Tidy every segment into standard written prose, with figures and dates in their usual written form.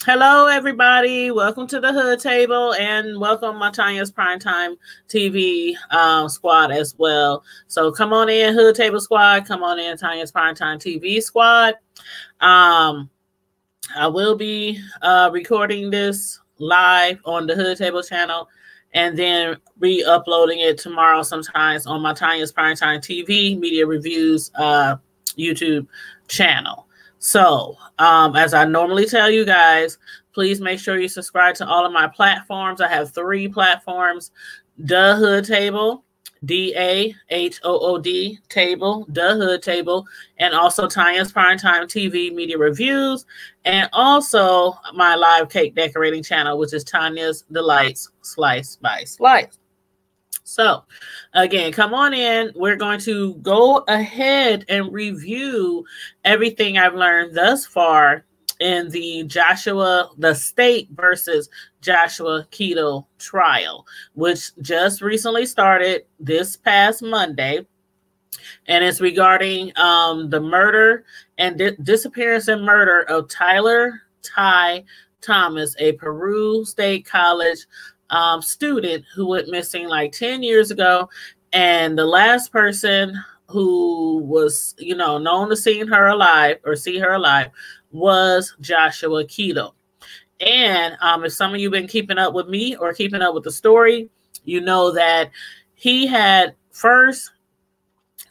Hello, everybody. Welcome to the Hood Table, and welcome my Tanya's Primetime TV squad as well. So come on in, Hood Table squad. Come on in, Tanya's Primetime TV squad. I will be recording this live on the Hood Table channel, and then re-uploading it tomorrow sometimes on my Tanya's Primetime TV Media Reviews YouTube channel. So, as I normally tell you guys, please make sure you subscribe to all of my platforms. I have 3 platforms: The Hood Table, DAHOOD Table, The Hood Table, and also Tanya's Primetime TV Media Reviews, and also my live cake decorating channel, which is Tanya's Delights Slice by Slice. So, again, come on in. We're going to go ahead and review everything I've learned thus far in the state versus Joshua Keadle trial, which just recently started this past Monday. And it's regarding the murder and disappearance and murder of Tyler Ty Thomas, a Peru State College student who went missing like 10 years ago, and the last person who was known to see her alive was Joshua Keadle. And if some of you been keeping up with me or keeping up with the story, you know that he had first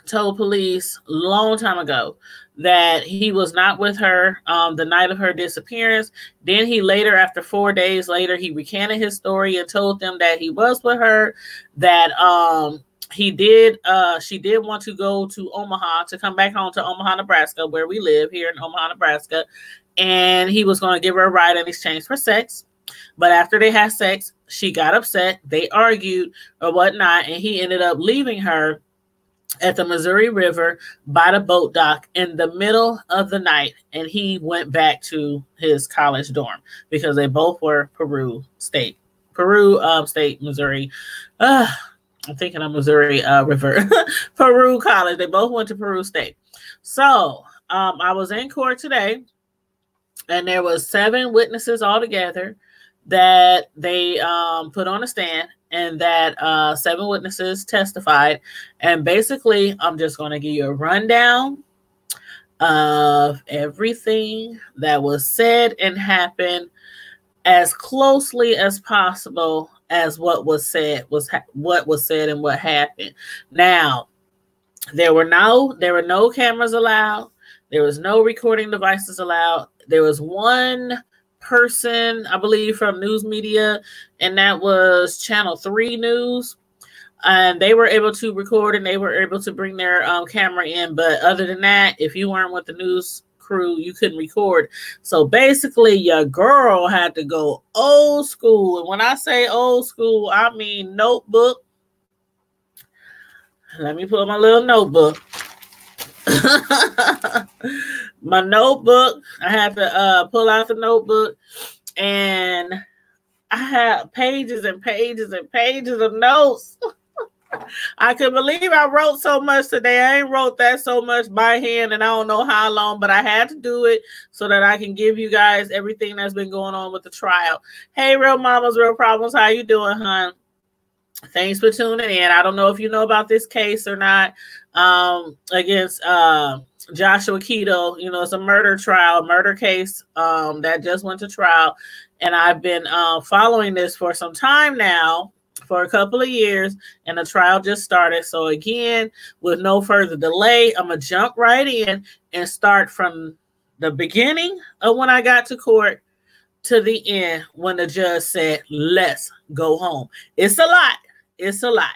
told police a long time ago that he was not with her the night of her disappearance. Then he later, after 4 days later, he recanted his story and told them that he was with her, that she did want to go to Omaha, to come back home to Omaha, Nebraska, where we live here in Omaha, Nebraska, and he was going to give her a ride in exchange for sex. But after they had sex, she got upset, they argued or whatnot, and he ended up leaving her at the Missouri River by the boat dock in the middle of the night, and he went back to his college dorm because they both were Peru State, Missouri. I'm thinking of Missouri River, Peru College. They both went to Peru State. So I was in court today, and there was 7 witnesses altogether that they put on a stand, and that 7 witnesses testified. And basically, I'm just going to give you a rundown of everything that was said and happened as closely as possible as what was said and what happened. Now, there were no cameras allowed. There was no recording devices allowed. There was one person, I believe, from news media, and that was Channel 3 News, and they were able to record and they were able to bring their camera in. But other than that, if you weren't with the news crew, you couldn't record. So basically, your girl had to go old school, and when I say old school, I mean notebook. Let me pull my little notebook. My notebook, I had to pull out the notebook, and I had pages and pages and pages of notes. I couldn't believe I wrote so much today. I ain't wrote that so much by hand, and I don't know how long, but I had to do it so that I can give you guys everything that's been going on with the trial. Hey, Real Mamas, Real Problems, how you doing, hon? Thanks for tuning in. I don't know if you know about this case or not, against Joshua Keadle. It's a murder case that just went to trial. And I've been following this for some time now, for a couple of years, and the trial just started. So again, with no further delay, I'm going to jump right in and start from the beginning of when I got to court to the end when the judge said, let's go home. It's a lot. It's a lot.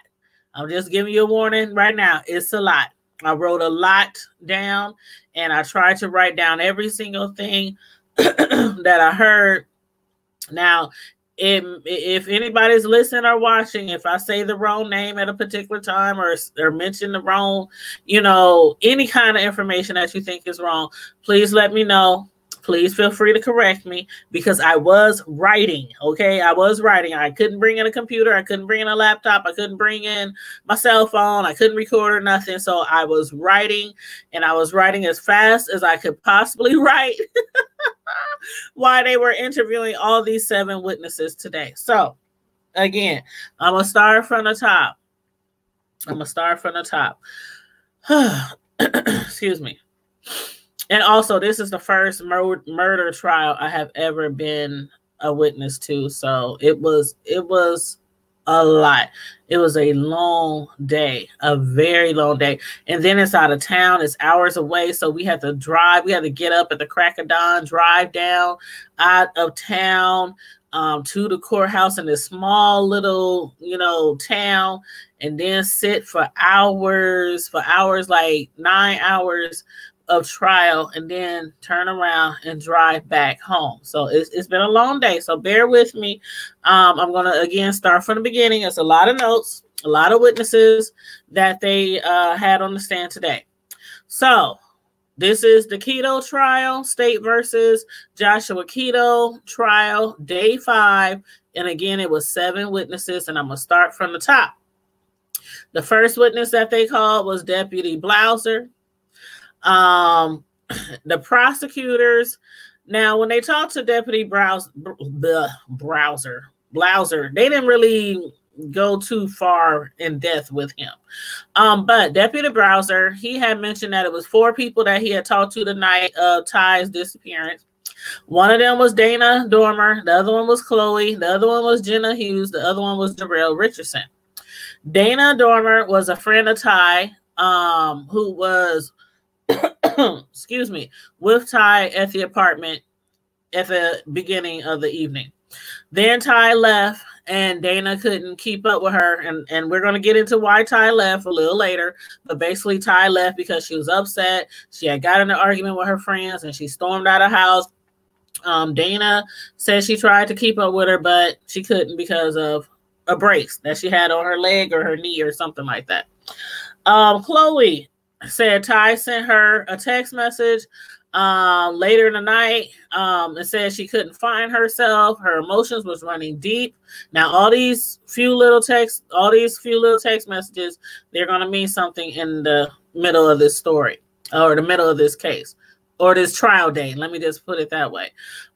I'm just giving you a warning right now. It's a lot. I wrote a lot down, and I tried to write down every single thing that I heard. Now, if anybody's listening or watching, if I say the wrong name at a particular time or mention the wrong, any kind of information that you think is wrong, please let me know. Please feel free to correct me, because I was writing, okay? I was writing. I couldn't bring in a computer. I couldn't bring in a laptop. I couldn't bring in my cell phone. I couldn't record or nothing. So I was writing, and I was writing as fast as I could possibly write. why they were interviewing all these 7 witnesses today. So, again, I'm going to start from the top. Excuse me. And also, this is the first murder trial I have ever been a witness to. So it was a lot. It was a long day, a very long day. And then it's out of town. It's hours away. So we had to drive. We had to get up at the crack of dawn, drive down out of town to the courthouse in this small little, town, and then sit for hours, like 9 hours of trial, and then turn around and drive back home. So it's been a long day. So bear with me. I'm going to, again, start from the beginning. It's a lot of notes, a lot of witnesses that they had on the stand today. So this is the Keadle trial, State versus Joshua Keadle trial, day 5. And again, it was 7 witnesses, and I'm going to start from the top. The first witness that they called was Deputy Blouser. The prosecutors, now when they talked to Deputy Blouser, they didn't really go too far in depth with him. But Deputy Blouser, he had mentioned that it was 4 people that he had talked to the night of Ty's disappearance. One of them was Dana Dormer, the other one was Chloe, the other one was Jenna Hughes, the other one was Darrell Richardson. Dana Dormer was a friend of Ty, who was excuse me, with Ty at the apartment at the beginning of the evening. Then Ty left, and Dana couldn't keep up with her, and we're going to get into why Ty left a little later. But basically, Ty left because she was upset. She had got in an argument with her friends, and she stormed out of the house. Dana said she tried to keep up with her, but she couldn't because of a brace that she had on her leg or her knee or something like that. Chloe said Ty sent her a text message later in the night and said she couldn't find herself. Her emotions was running deep. Now, all these few little text messages, they're going to mean something in the middle of this story, or the middle of this case, or this trial date. Let me just put it that way.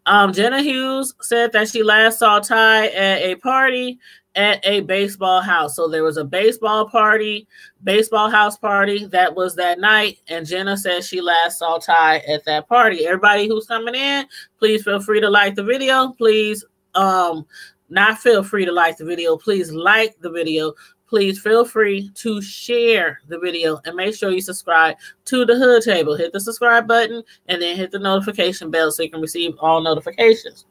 Jenna Hughes said that she last saw Ty at a party at a baseball house. So there was a baseball house party that was that night, and Jenna said she last saw Ty at that party. Everybody who's coming in, please feel free to like the video. Please not feel free to like the video. Please like the video. Please feel free to share the video, and make sure you subscribe to the Hood Table. Hit the subscribe button and then hit the notification bell so you can receive all notifications.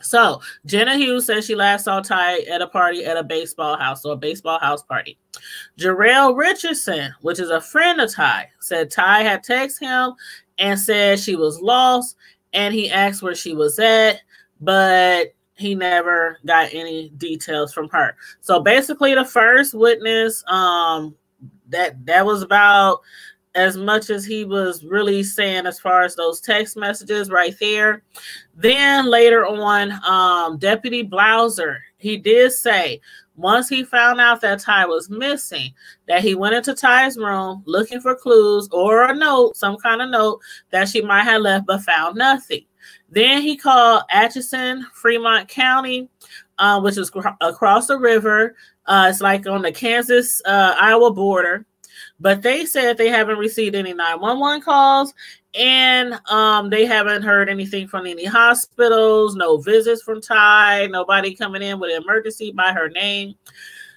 So Jenna Hughes says she last saw Ty at a party at a baseball house, so a baseball house party. Jael Richardson, which is a friend of Ty, said Ty had texted him and said she was lost, and he asked where she was at, but he never got any details from her. So basically, the first witness, that was about as much as he was really saying as far as those text messages right there. Then later on, Deputy Blouser, he did say once he found out that Ty was missing, that he went into Ty's room looking for clues or a note, some kind of note that she might have left, but found nothing. Then he called Atchison, Fremont County, which is across the river. It's like on the Kansas-Iowa border. But they said they haven't received any 911 calls, and they haven't heard anything from any hospitals, no visits from Ty, nobody coming in with an emergency by her name.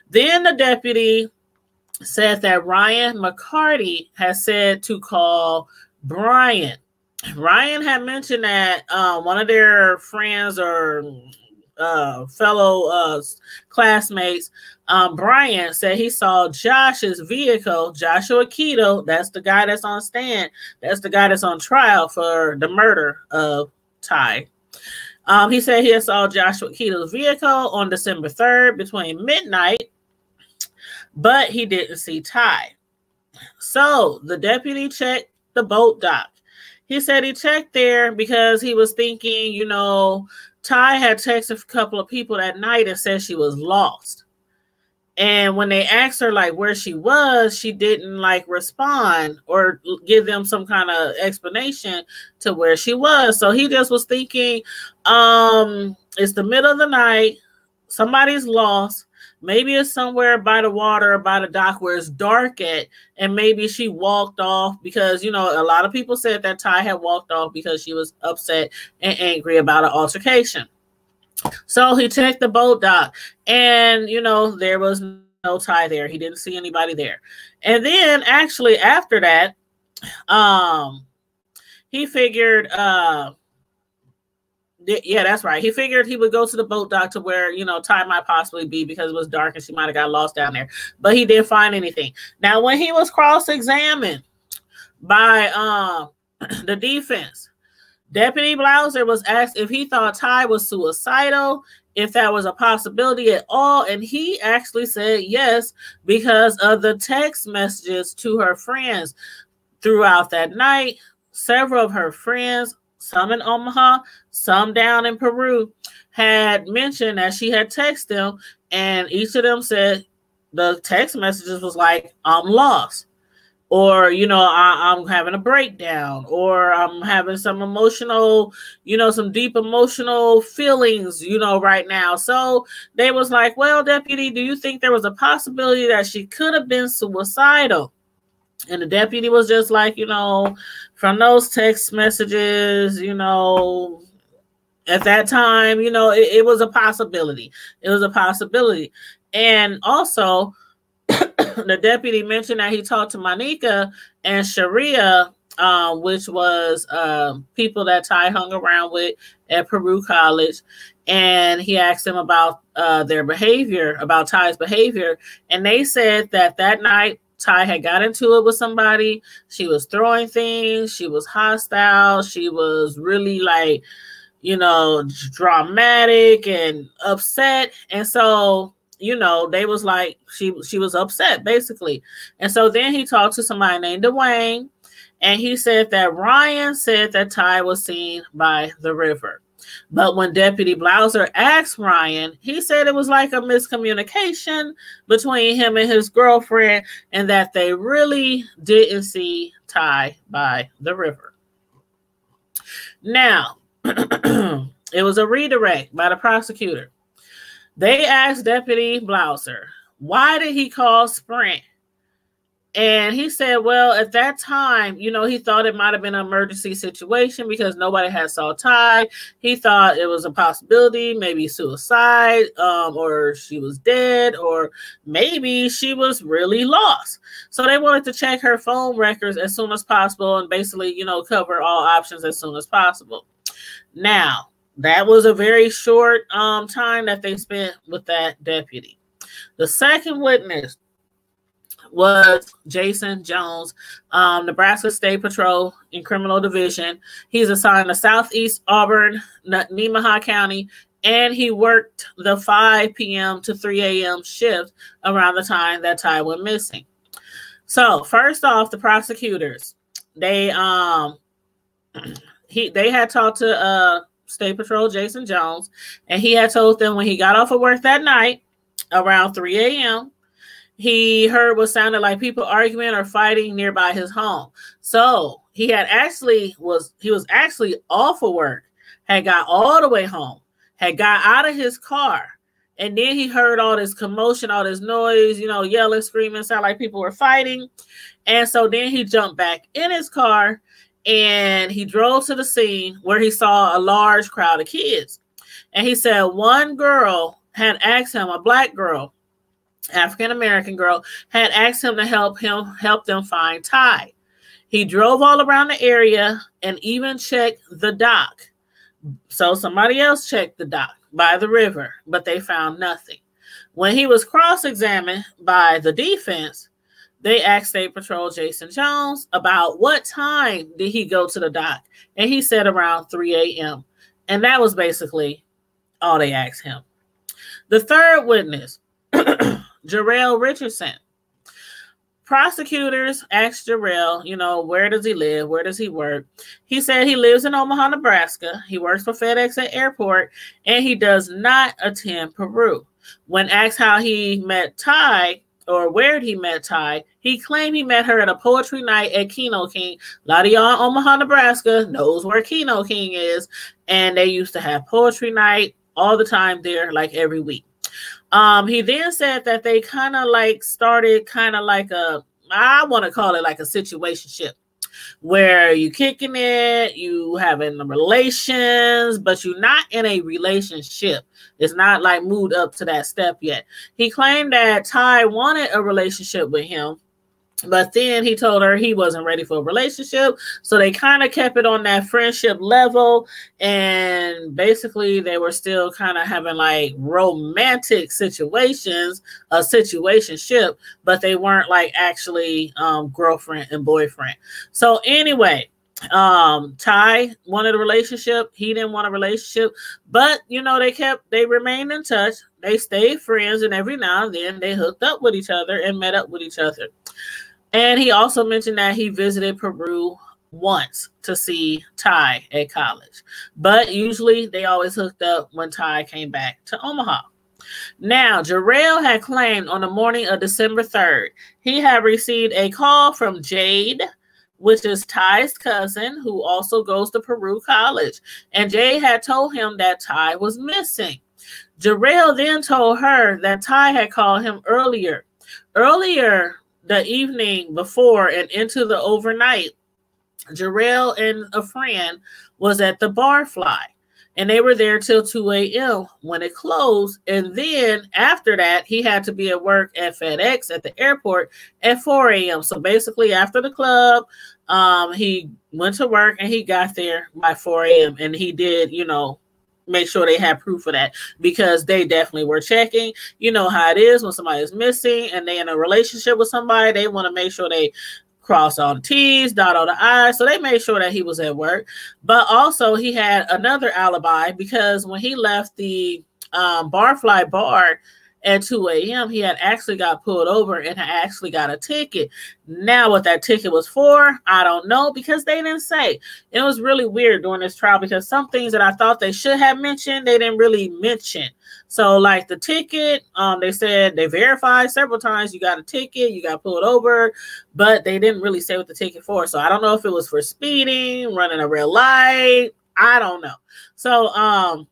Then the deputy said that Ryan Mccarty has said to call Brian. Ryan had mentioned that one of their friends or fellow classmates, Brian, said he saw Josh's vehicle, Joshua Keadle. That's the guy that's on stand. That's the guy that's on trial for the murder of Ty. He said he saw Joshua Keadle's vehicle on December 3rd between midnight, but he didn't see Ty. So the deputy checked the boat dock. He said he checked there because he was thinking, Ty had texted a couple of people that night and said she was lost. And when they asked her like where she was, she didn't like respond or give them some kind of explanation to where she was. So he just was thinking, it's the middle of the night, somebody's lost. Maybe it's somewhere by the water or by the dock where it's dark at, and maybe she walked off because, you know, a lot of people said that Ty had walked off because she was upset and angry about an altercation. So he checked the boat dock, and, you know, there was no Ty there. He didn't see anybody there. And then actually after that, he figured, yeah, that's right. He figured he would go to the boat dock to where, you know, Ty might possibly be because it was dark and she might have got lost down there. But he didn't find anything. Now, when he was cross-examined by the defense, Deputy Blouser was asked if he thought Ty was suicidal, if that was a possibility at all. And he actually said yes, because of the text messages to her friends throughout that night. Several of her friends, some in Omaha, some down in Peru, had mentioned that she had texted them, and each of them said the text messages was like, I'm lost, or, you know, I'm having a breakdown, or I'm having some emotional, you know, some deep emotional feelings, you know, right now. So they was like, well, Deputy, do you think there was a possibility that she could have been suicidal? And the deputy was just like, you know, from those text messages, you know, at that time, you know, it was a possibility. It was a possibility. And also, the deputy mentioned that he talked to Monica and Sharia, which was people that Ty hung around with at Peru College. And he asked them about their behavior, about Ty's behavior. And they said that that night, Ty had got into it with somebody. She was throwing things. She was hostile. She was really like, you know, dramatic and upset. And so, you know, they was like, she was upset basically. And so then he talked to somebody named Dwayne, and he said that Ryan said that Ty was seen by the river. But when Deputy Blouser asked Ryan, he said it was like a miscommunication between him and his girlfriend, and that they really didn't see Ty by the river. Now, it was a redirect by the prosecutor. They asked Deputy Blouser, why did he call Sprint? And he said, well, at that time, you know, he thought it might have been an emergency situation because nobody had saw Ty. He thought it was a possibility, maybe suicide, or she was dead, or maybe she was really lost. So they wanted to check her phone records as soon as possible and basically, you know, cover all options as soon as possible. Now, that was a very short time that they spent with that deputy. The second witness was Jason Jones, Nebraska State Patrol in Criminal Division. He's assigned to Southeast Auburn, Nemaha County, and he worked the 5 p.m. to 3 a.m. shift around the time that Ty went missing. So first off, the prosecutors, they had talked to State Patrol Jason Jones, and he had told them when he got off of work that night around 3 a.m., he heard what sounded like people arguing or fighting nearby his home. So he was actually off of work, had got all the way home, had got out of his car, and then he heard all this commotion, all this noise, you know, yelling, screaming, sound like people were fighting. And so then he jumped back in his car and he drove to the scene where he saw a large crowd of kids. And he said one girl had asked him, a black girl, African-American girl, had asked him to help them find Ty. He drove all around the area and even checked the dock. So somebody else checked the dock by the river, but they found nothing. When he was cross-examined by the defense, they asked State Patrol Jason Jones about what time did he go to the dock, and he said around 3 a.m. And that was basically all they asked him. The third witness, Jael Richardson. Prosecutors asked Darrell, you know, where does he live? Where does he work? He said he lives in Omaha, Nebraska. He works for FedEx at airport, and he does not attend Peru. When asked how he met Ty or where he met Ty, he claimed he met her at a poetry night at Keno King. A lot of y'all in Omaha, Nebraska knows where Keno King is, and they used to have poetry night all the time there, like every week. He then said that they kind of like started kind of like I want to call it like a situationship, where you kicking it, you having relations, but you're not in a relationship. It's not like moved up to that step yet. He claimed that Ty wanted a relationship with him, but then he told her he wasn't ready for a relationship. So they kind of kept it on that friendship level. And basically they were still kind of having like romantic situations, a situationship, but they weren't like actually girlfriend and boyfriend. So anyway, Ty wanted a relationship. He didn't want a relationship, but you know, they remained in touch. They stayed friends, and every now and then they hooked up with each other and met up with each other. And he also mentioned that he visited Peru once to see Ty at college. But usually they always hooked up when Ty came back to Omaha. Now, Darrell had claimed on the morning of December 3rd, he had received a call from Jade, which is Ty's cousin, who also goes to Peru College. And Jade had told him that Ty was missing. Darrell then told her that Ty had called him earlier the evening before and into the overnight. Darrell and a friend was at the Barfly, and they were there till 2 a.m. when it closed. And then after that, he had to be at work at FedEx at the airport at 4 a.m. So basically after the club, he went to work and he got there by 4 a.m. And he did, you know, make sure they had proof of that, because they definitely were checking. You know how it is when somebody is missing and they in a relationship with somebody, they want to make sure they cross all the T's, dot all the I's. So they made sure that he was at work. But also he had another alibi, because when he left the Barfly bar at 2 a.m., he had actually got pulled over and had actually got a ticket. Now, what that ticket was for, I don't know, because they didn't say. It was really weird during this trial, because some things that I thought they should have mentioned, they didn't really mention. So, like the ticket, they said they verified several times you got a ticket, you got pulled over, but they didn't really say what the ticket for. So, I don't know if it was for speeding, running a red light. I don't know. So,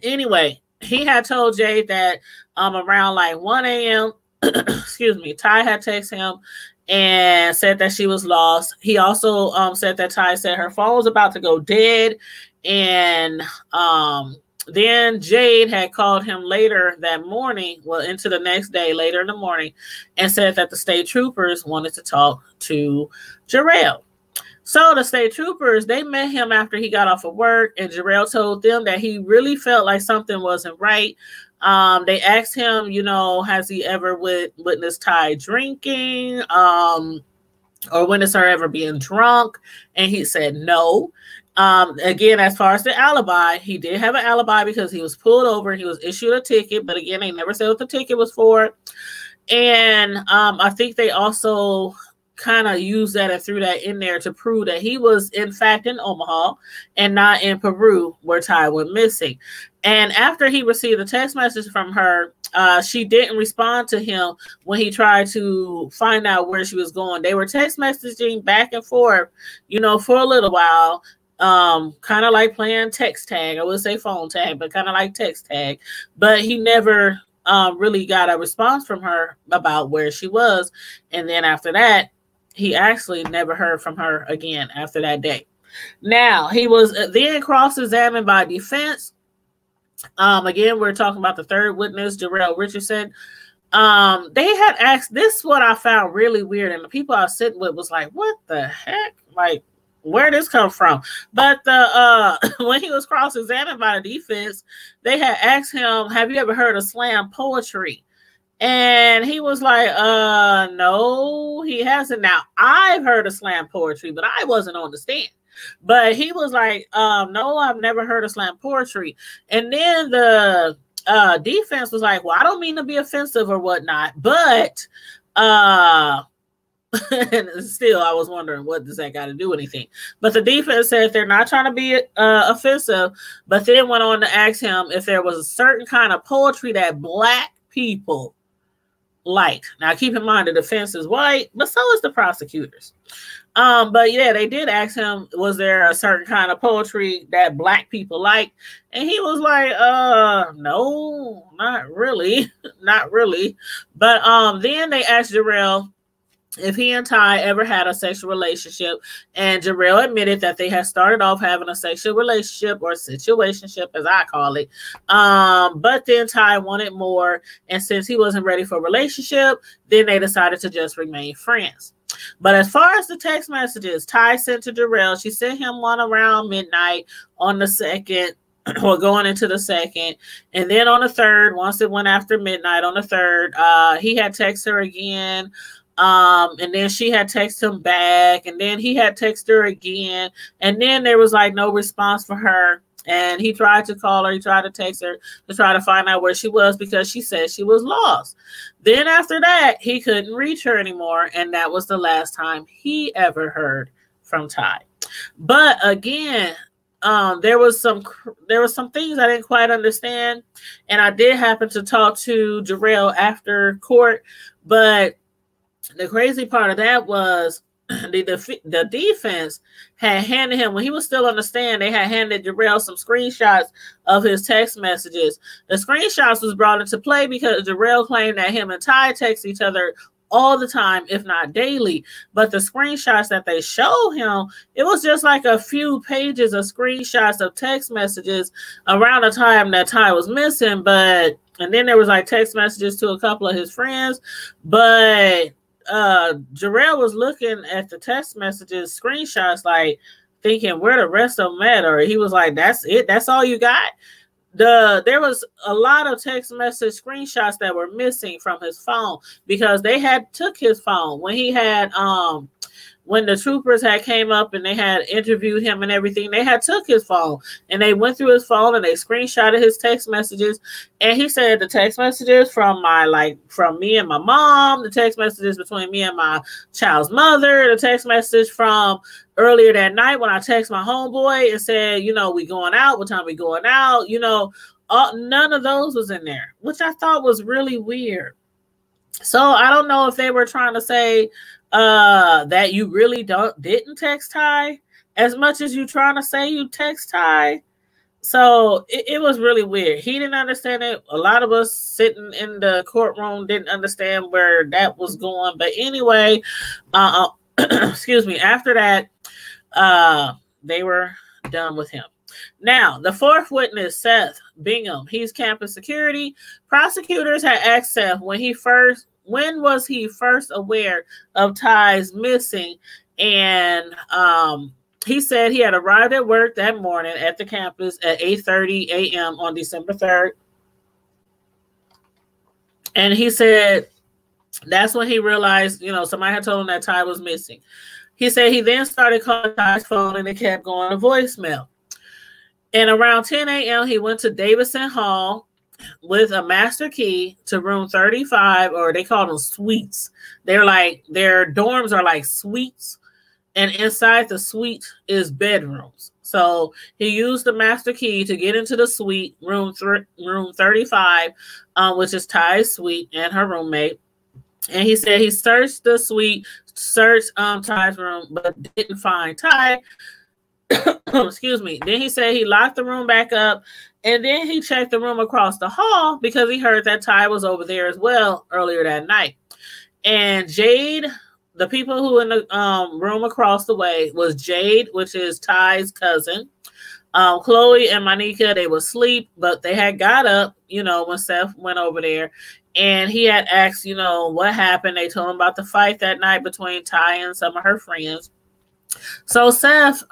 anyway, he had told Jade that around like 1 a.m., excuse me, Ty had texted him and said that she was lost. He also said that Ty said her phone was about to go dead. And then Jade had called him later that morning, well, into the next day, later in the morning, and said that the state troopers wanted to talk to Darrell. So the state troopers, they met him after he got off of work, and Darrell told them that he really felt like something wasn't right. They asked him, you know, has he ever witnessed Ty drinking, or witnessed her ever being drunk? And he said no. Again, as far as the alibi, he did have an alibi because he was pulled over. He was issued a ticket, but again, they never said what the ticket was for. And I think they also kind of used that and threw that in there to prove that he was in fact in Omaha and not in Peru, where Ty went missing. And after he received a text message from her, she didn't respond to him when he tried to find out where she was going. They were text messaging back and forth, you know, for a little while, kind of like playing text tag. I would say phone tag, but kind of like text tag. But he never really got a response from her about where she was. And then after that, he actually never heard from her again after that day. Now, he was then cross-examined by defense. Again, we're talking about the third witness, Darrell Richardson. They had asked, this is what I found really weird, and the people I was sitting with was like, what the heck? Like, where did this come from? But when he was cross-examined by the defense, they had asked him, have you ever heard of slam poetry? And he was like, no, he hasn't. Now, I've heard of slam poetry, but I wasn't on the stand. But he was like, no, I've never heard of slam poetry. And then the defense was like, well, I don't mean to be offensive or whatnot, but And still, I was wondering, what does that got to do with anything? But the defense said they're not trying to be offensive, but then went on to ask him if there was a certain kind of poetry that Black people liked. Now, keep in mind, the defense is white, but so is the prosecutors. But yeah, they did ask him, was there a certain kind of poetry that Black people like? And he was like, no, not really. Not really. But then they asked Darrell if he and Ty ever had a sexual relationship, and Darrell admitted that they had started off having a sexual relationship, or situationship as I call it. But then Ty wanted more, and since he wasn't ready for a relationship, then they decided to just remain friends. But as far as the text messages Ty sent to Darrell, she sent him one around midnight on the 2nd, or going into the 2nd. And then on the 3rd, once it went after midnight on the 3rd, he had texted her again. And then she had texted him back, and then he had texted her again. And then there was like no response for her. And he tried to call her, he tried to text her to try to find out where she was, because she said she was lost. Then after that, he couldn't reach her anymore. And that was the last time he ever heard from Ty. But again, there was some things I didn't quite understand. And I did happen to talk to Darrell after court. But the crazy part of that was the defense had handed him, when he was still on the stand, they had handed Darrell some screenshots of his text messages. The screenshots was brought into play because Darrell claimed that him and Ty text each other all the time, if not daily. But the screenshots that they showed him, it was just like a few pages of screenshots of text messages around the time that Ty was missing. And then there was like text messages to a couple of his friends. But Darrell was looking at the text messages, screenshots, like thinking where the rest of them at, or he was like, that's it, that's all you got. There was a lot of text message screenshots that were missing from his phone, because they had took his phone when he had when the troopers had came up and they had interviewed him and everything. They had took his phone and they went through his phone and they screenshotted his text messages. And he said the text messages from me and my mom, the text messages between me and my child's mother, the text message from earlier that night when I text my homeboy and said, we going out, what time we going out, none of those was in there, which I thought was really weird. So I don't know if they were trying to say that you really didn't text Ty as much as you trying to say you text Ty. So it was really weird. He didn't understand it. A lot of us sitting in the courtroom didn't understand where that was going. But anyway, excuse me, after that, they were done with him. Now, the fourth witness, Seth Bingham, he's campus security. Prosecutors had asked Seth when was he first aware of Ty's missing, and he said he had arrived at work that morning at the campus at 8:30 a.m. on December 3rd. And he said that's when he realized, somebody had told him that Ty was missing. He said he then started calling Ty's phone and it kept going to voicemail. And around 10 a.m., he went to Davidson Hall with a master key to room 35, or they call them suites. Their dorms are like suites, and inside the suite is bedrooms. So he used the master key to get into the suite, room 35, which is Ty's suite and her roommate. And he said he searched the suite, searched Ty's room, but didn't find Ty. Excuse me. Then he said he locked the room back up, and then he checked the room across the hall because he heard that Ty was over there as well earlier that night. And Jade, the people who in the room across the way was Jade, which is Ty's cousin. Chloe and Monica, they were asleep, but they had got up, when Seth went over there. And he had asked, what happened. They told him about the fight that night between Ty and some of her friends. So Seth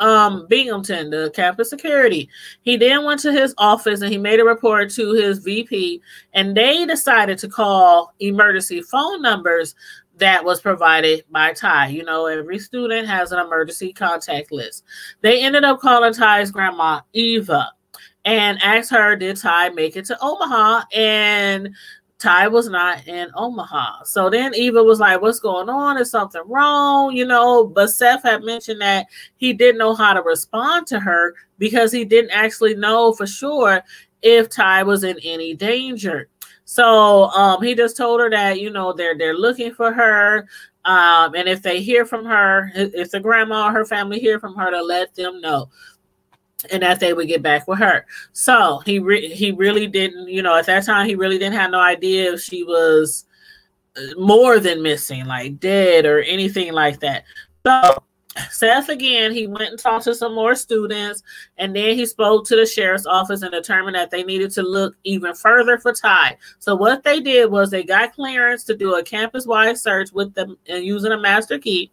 Binghamton, the campus security, he then went to his office and he made a report to his VP, and they decided to call emergency phone numbers that was provided by Ty. Every student has an emergency contact list. They ended up calling Ty's grandma, Eva, and asked her, did Ty make it to Omaha? And Ty was not in Omaha. So then Eva was like, what's going on? Is something wrong? You know, but Seth had mentioned that he didn't know how to respond to her because he didn't actually know for sure if Ty was in any danger. So he just told her that, you know, they're looking for her. And if they hear from her, if the grandma or her family hear from her, to let them know, and that they would get back with her. So he really didn't, you know, at that time, he really didn't have no idea if she was more than missing, like dead or anything like that. So Seth, again, he went and talked to some more students, and then he spoke to the sheriff's office and determined that they needed to look even further for Ty. So what they did was they got clearance to do a campus-wide search with them and using a master key.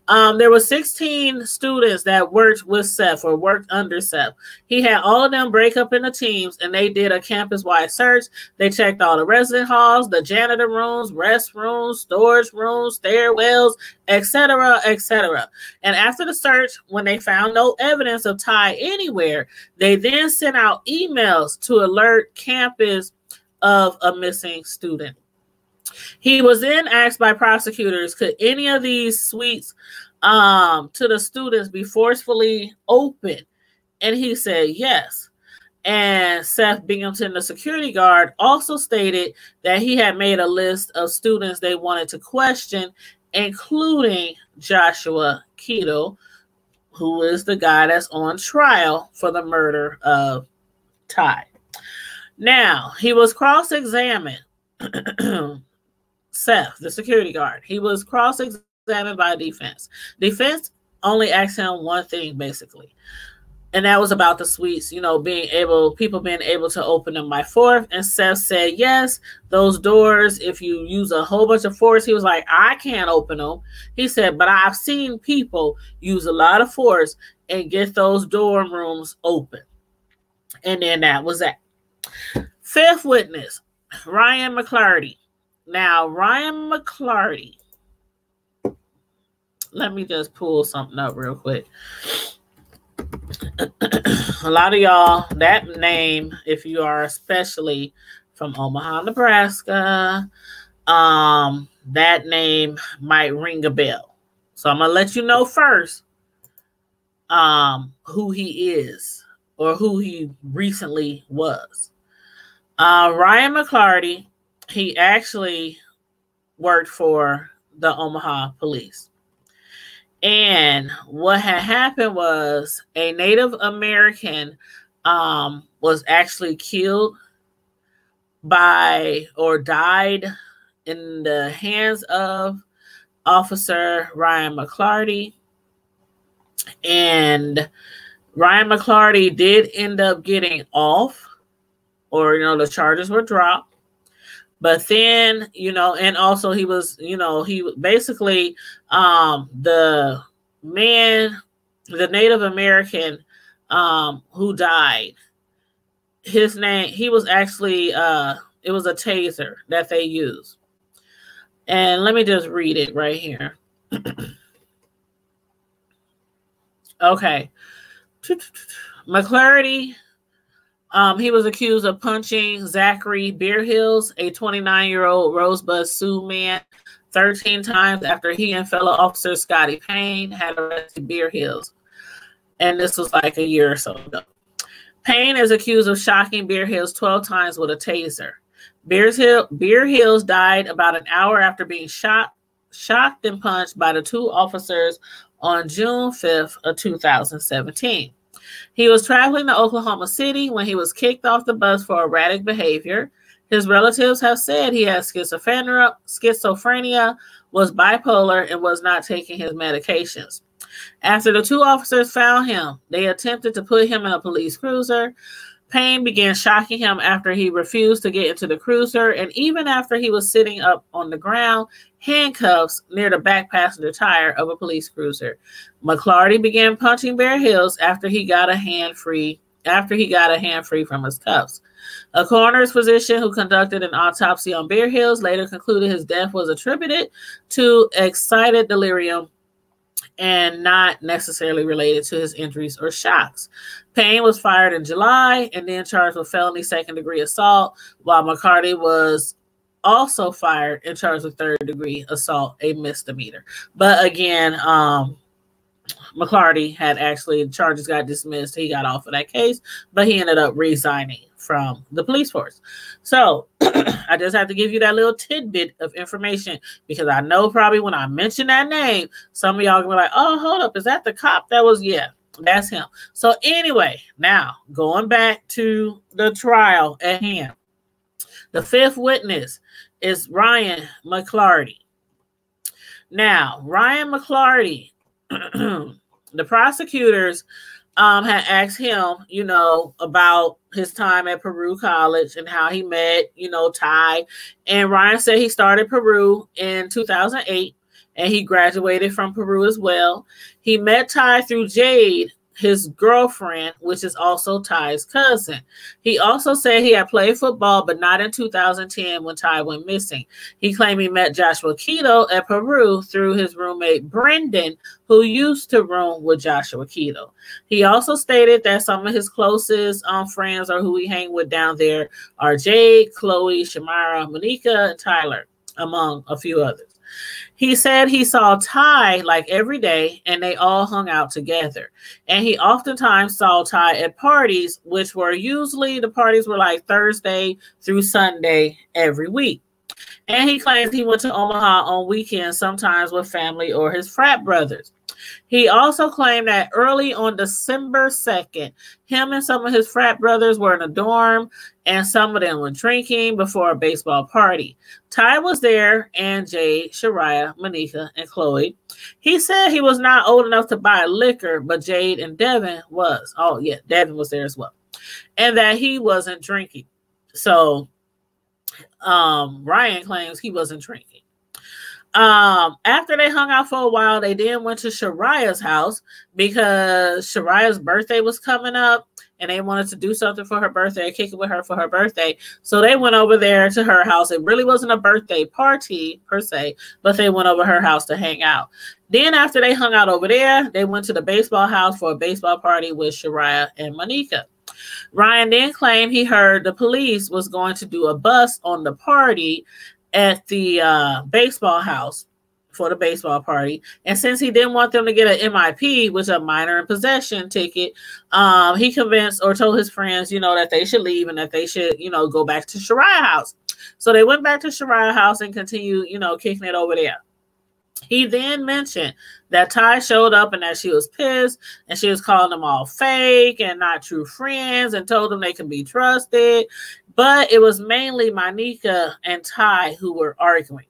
There were 16 students that worked with Seth or worked under Seth. He had all of them break up into teams, and they did a campus-wide search. They checked all the resident halls, the janitor rooms, restrooms, storage rooms, stairwells, etc., etc. And after the search, when they found no evidence of Ty anywhere, they then sent out emails to alert campus of a missing student. He was then asked by prosecutors, could any of these suites to the students be forcefully opened? And he said yes. And Seth Binghamton, the security guard, also stated that he had made a list of students they wanted to question, including Joshua Keadle, who is the guy that's on trial for the murder of Ty. Now, he was cross-examined. Seth, the security guard, he was cross-examined by defense. Defense only asked him one thing, basically, and that was about the suites, you know, people being able to open them by force. And Seth said, yes, those doors, if you use a whole bunch of force, he was like, I can't open them. He said, but I've seen people use a lot of force and get those dorm rooms open. And then that was that. Fifth witness, Ryan Mcclarty. Now, Ryan Mcclarty, let me just pull something up real quick. A lot of y'all, that name, if you are especially from Omaha, Nebraska, that name might ring a bell. So I'm going to let you know first who he is or who he recently was. Ryan Mcclarty, he actually worked for the Omaha police. And what had happened was a Native American was actually killed by or died in the hands of Officer Ryan Mcclarty. And Ryan Mcclarty did end up getting off, or, you know, the charges were dropped. But then, you know, and also he was, you know, he basically, the man, the Native American who died, his name, he was actually, it was a taser that they used. And let me just read it right here. Okay. Mcclarty, he was accused of punching Zachary Beerhills, a 29-year-old Rosebud Sioux man, 13 times after he and fellow officer Scotty Payne had arrested Beerhills. And this was like a year or so ago. Payne is accused of shocking Beerhills 12 times with a taser. Beerhills died about an hour after being shocked and punched by the two officers on June 5th of 2017. He was traveling to Oklahoma City when he was kicked off the bus for erratic behavior. His relatives have said he had schizophrenia, was bipolar, and was not taking his medications. After the two officers found him, they attempted to put him in a police cruiser. Payne began shocking him after he refused to get into the cruiser, and even after he was sitting up on the ground, handcuffs near the back passenger tire of a police cruiser. Mcclarty began punching Beerhills after he got a hand free from his cuffs. A coroner's physician who conducted an autopsy on Beerhills later concluded his death was attributed to excited delirium and not necessarily related to his injuries or shocks. Payne was fired in July and then charged with felony second-degree assault, while Mccarty was also fired and charged with third-degree assault, a misdemeanor. But again, Mcclarty had actually, charges got dismissed. He got off of that case, but he ended up resigning from the police force. So I just have to give you that little tidbit of information, because I know probably when I mention that name, some of y'all gonna be like, oh, hold up, is that the cop that was, yeah, that's him. So anyway, now going back to the trial at hand. The fifth witness is Ryan Mcclarty. Now, Ryan Mcclarty, the prosecutors had asked him, you know, about his time at Peru College and how he met, you know, Ty. And Ryan said he started Peru in 2008 and he graduated from Peru as well. He met Ty through Jade, his girlfriend, which is also Ty's cousin. He also said he had played football, but not in 2010 when Ty went missing. He claimed he met Joshua Keadle at Peru through his roommate Brendan, who used to room with Joshua Keadle. He also stated that some of his closest friends, or who he hang with down there, are Jade, Chloe, Shamira, Monica, and Tyler, among a few others. He said he saw Ty like every day and they all hung out together. And he oftentimes saw Ty at parties, which were usually, the parties were like Thursday through Sunday every week. And he claims he went to Omaha on weekends, sometimes with family or his frat brothers. He also claimed that early on December 2nd, him and some of his frat brothers were in a dorm and some of them were drinking before a baseball party. Ty was there, and Jade, Shariah, Monica, and Chloe. He said he was not old enough to buy liquor, but Jade and Devin was. Oh, yeah, Devin was there as well. And that he wasn't drinking. So Ryan claims he wasn't drinking. After they hung out for a while, they then went to Shariah's house because Shariah's birthday was coming up and they wanted to do something for her birthday, kick it with her for her birthday. So they went over there to her house. It really wasn't a birthday party per se, but they went over her house to hang out. Then after they hung out over there, they went to the baseball house for a baseball party with Shariah and Monica. Ryan then claimed he heard the police was going to do a bust on the party at the baseball house for the baseball party. And since he didn't want them to get an MIP, which is a minor in possession ticket, he convinced or told his friends, you know, that they should leave and that they should, you know, go back to Shariah house. So they went back to Shariah house and continued, you know, kicking it over there. He then mentioned that Ty showed up and that she was pissed and she was calling them all fake and not true friends and told them they can be trusted. But it was mainly Monica and Ty who were arguing.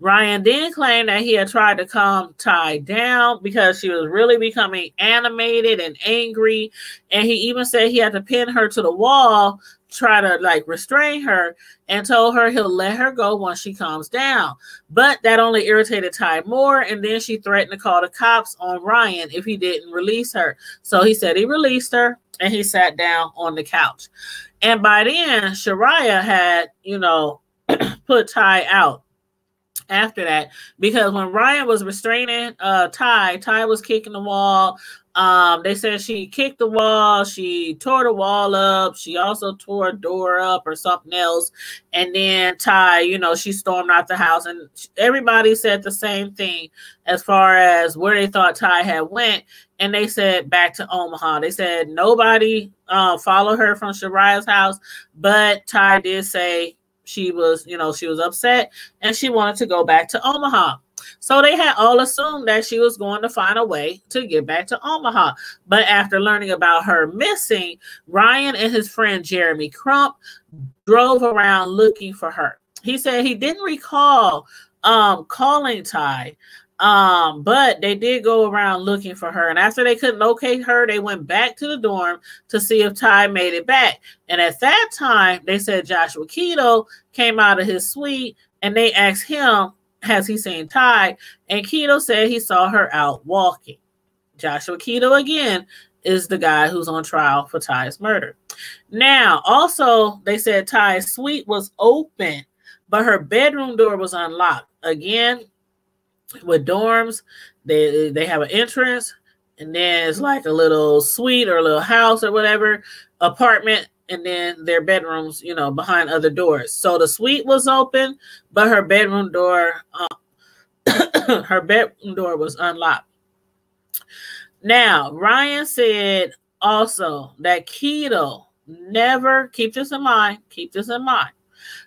Ryan then claimed that he had tried to calm Ty down because she was really becoming animated and angry. And he even said he had to pin her to the wall, try to like restrain her, and told her he'll let her go once she calms down. But that only irritated Ty more, and then she threatened to call the cops on Ryan if he didn't release her. So he said he released her and he sat down on the couch. And by then, Shariah had, you know, put Ty out after that, because when Ryan was restraining Ty was kicking the wall. They said she kicked the wall, she tore the wall up, she also tore a door up or something else. And then Ty, you know, she stormed out the house, and everybody said the same thing as far as where they thought Ty had went. And they said back to Omaha. They said nobody followed her from Shariah's house, but Ty did say she was, you know, she was upset and she wanted to go back to Omaha. So they had all assumed that she was going to find a way to get back to Omaha. But after learning about her missing, Ryan and his friend Jeremy Crump drove around looking for her. He said he didn't recall calling Ty, but they did go around looking for her. And after they couldn't locate her, they went back to the dorm to see if Ty made it back. And at that time, they said Joshua Keadle came out of his suite and they asked him, has he seen Ty? And Keadle said he saw her out walking. Joshua Keadle, again, is the guy who's on trial for Ty's murder. Now, also, they said Ty's suite was open, but her bedroom door was unlocked. Again, with dorms, they have an entrance, and then it's like a little suite or a little house or whatever, apartment, and then their bedrooms, you know, behind other doors. So the suite was open, but her bedroom door, her bedroom door was unlocked. Now, Ryan said also that Keadle never, keep this in mind,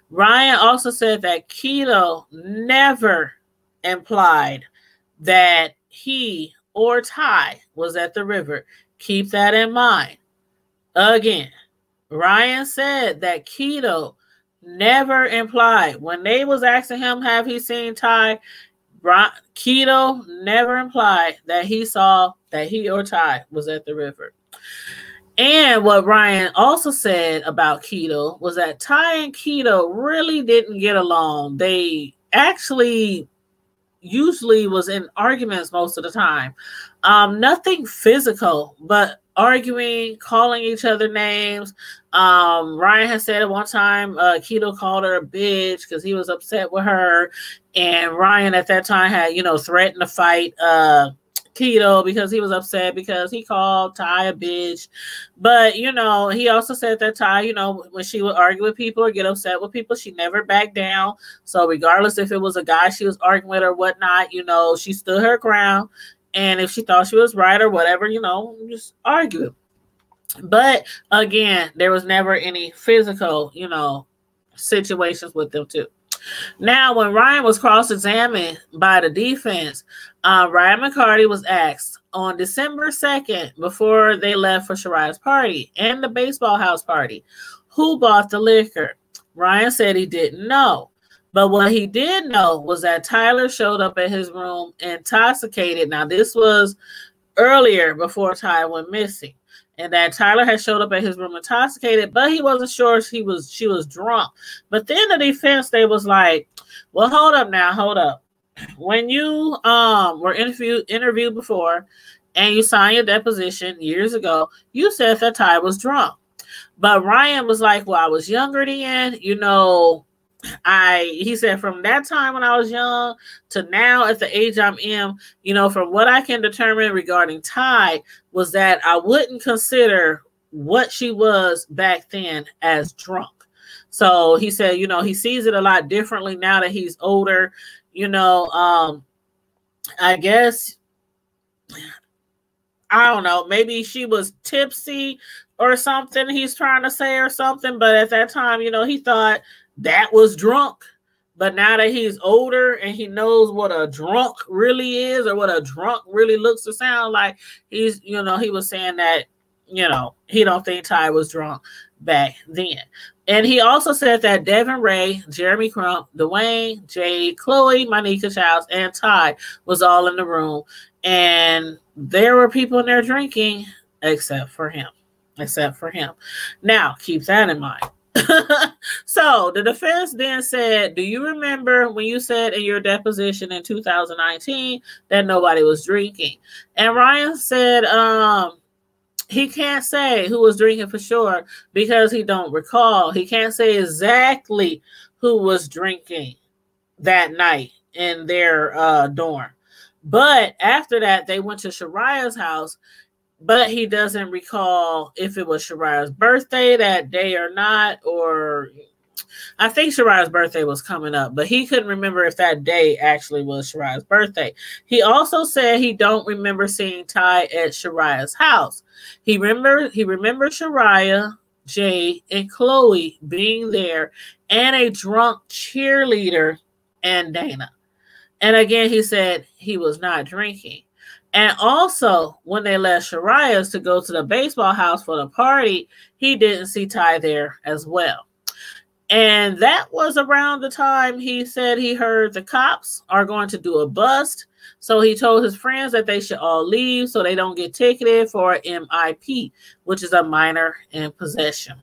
Ryan also said that Keadle never implied that he or Ty was at the river. Keep that in mind. Again, Ryan said that Keadle never implied, when they was asking him, have he seen Ty? Keadle never implied that he saw that he or Ty was at the river. And what Ryan also said about Keadle was that Ty and Keadle really didn't get along. They actually usually was in arguments most of the time. Nothing physical, but arguing, calling each other names. Ryan has said at one time, Keadle called her a bitch because he was upset with her. And Ryan at that time had, you know, threatened to fight Keadle because he was upset because he called Ty a bitch. But, you know, he also said that Ty, you know, when she would argue with people or get upset with people, she never backed down. So regardless if it was a guy she was arguing with or whatnot, you know, she stood her ground. And if she thought she was right or whatever, you know, just argue. But again, there was never any physical, you know, situations with them too. Now, when Ryan was cross-examined by the defense, Ryan Mccarty was asked on December 2nd, before they left for Shariah's party and the baseball house party, who bought the liquor. Ryan said he didn't know. But what he did know was that Tyler showed up at his room intoxicated. Now, this was earlier before Ty went missing. And that Tyler had showed up at his room intoxicated, but he wasn't sure if she was drunk. But then the defense, they was like, well, hold up. When you were interviewed before and you signed your deposition years ago, you said that Ty was drunk. But Ryan was like, well, I was younger then, you know, he said from that time when I was young to now at the age I'm in, you know, from what I can determine regarding Ty was that I wouldn't consider what she was back then as drunk. So he said, you know, he sees it a lot differently now that he's older, you know. I guess, I don't know, maybe she was tipsy or something he's trying to say or something. But at that time, you know, he thought that was drunk. But now that he's older and he knows what a drunk really is or what a drunk really looks to sound like, he's, you know, he was saying that, you know, he don't think Ty was drunk back then. And he also said that Devin Ray, Jeremy Crump, Dwayne, Jade, Chloe, Monica Childs, and Ty was all in the room. And there were people in there drinking except for him. Now, keep that in mind. So the defense then said, do you remember when you said in your deposition in 2019 that nobody was drinking? And Ryan said he can't say who was drinking for sure because he don't recall. He can't say exactly who was drinking that night in their dorm. But after that, they went to Shariah's house. But he doesn't recall if it was Shariah's birthday that day or not, or I think Shariah's birthday was coming up, but he couldn't remember if that day actually was Shariah's birthday. He also said he don't remember seeing Ty at Shariah's house. He remembered Shariah, Jay, and Chloe being there, and a drunk cheerleader and Dana. And again, he said he was not drinking. And also, when they left Shariah's to go to the baseball house for the party, he didn't see Ty there as well. And that was around the time he said he heard the cops are going to do a bust. So he told his friends that they should all leave so they don't get ticketed for MIP, which is a minor in possession.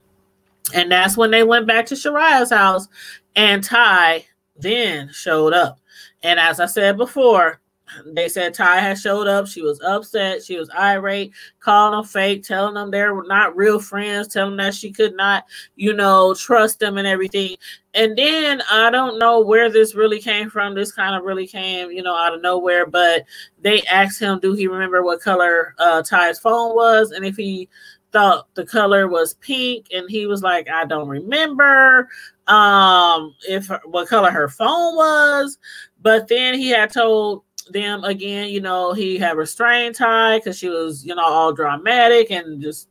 And that's when they went back to Shariah's house, and Ty then showed up. And as I said before, they said Ty had showed up. She was upset. She was irate, calling them fake, telling them they're not real friends, telling them that she could not, you know, trust them and everything. And then I don't know where this really came from. This kind of really came, you know, out of nowhere. But they asked him, do he remember what color Ty's phone was? And if he thought the color was pink, and he was like, I don't remember what color her phone was. But then he had told them again, you know, he had restrained Ty because she was, you know, all dramatic and just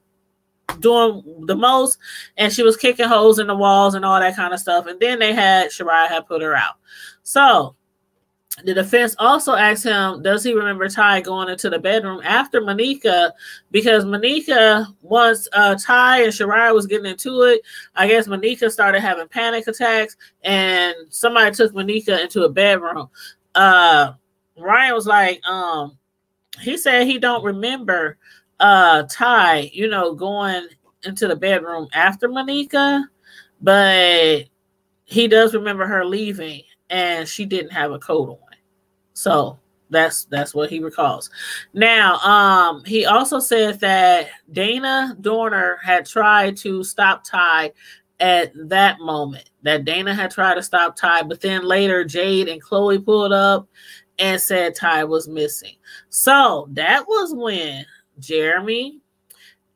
doing the most, and she was kicking holes in the walls and all that kind of stuff. And then Shariah had put her out. So the defense also asked him, does he remember Ty going into the bedroom after Monica? Because Monica, once Ty and Shariah was getting into it, I guess Monica started having panic attacks, and somebody took Monica into a bedroom. Ryan was like, he said he don't remember Ty, you know, going into the bedroom after Monica, but he does remember her leaving, and she didn't have a coat on. So that's what he recalls. Now, he also said that Dana Dorner had tried to stop Ty at that moment. That Dana had tried to stop Ty, but then later Jade and Chloe pulled up and said Ty was missing. So that was when Jeremy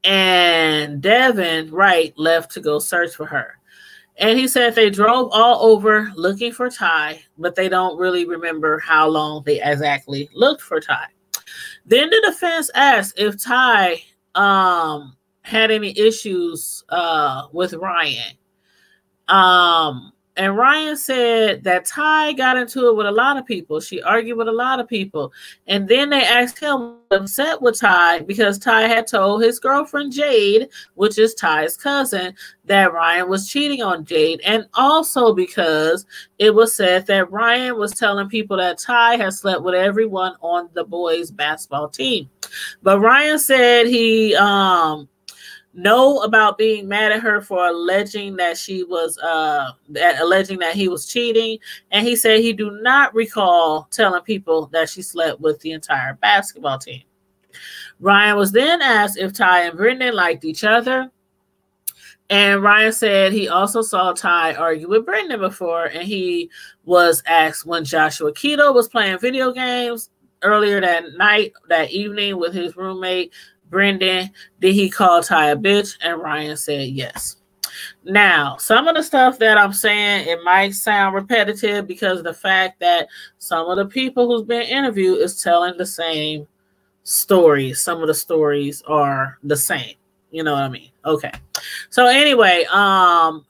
and Devin Wright left to go search for her. And he said they drove all over looking for Ty, but they don't really remember how long they exactly looked for Ty. Then the defense asked if Ty had any issues with Ryan. And Ryan said that Ty got into it with a lot of people. She argued with a lot of people. And then they asked him upset with Ty because Ty had told his girlfriend Jade, which is Ty's cousin, that Ryan was cheating on Jade. And also because it was said that Ryan was telling people that Ty had slept with everyone on the boys' basketball team. But Ryan said he know about being mad at her for alleging that she was alleging that he was cheating, and he said he do not recall telling people that she slept with the entire basketball team. Ryan was then asked if Ty and Brendan liked each other, and Ryan said he also saw Ty argue with Brendan before, and he was asked when Joshua Keadle was playing video games earlier that evening with his roommate Brendan, did he call Ty a bitch? And Ryan said yes. Now, some of the stuff that I'm saying, it might sound repetitive because of the fact that some of the people who's been interviewed is telling the same stories. Some of the stories are the same. You know what I mean? Okay. So anyway,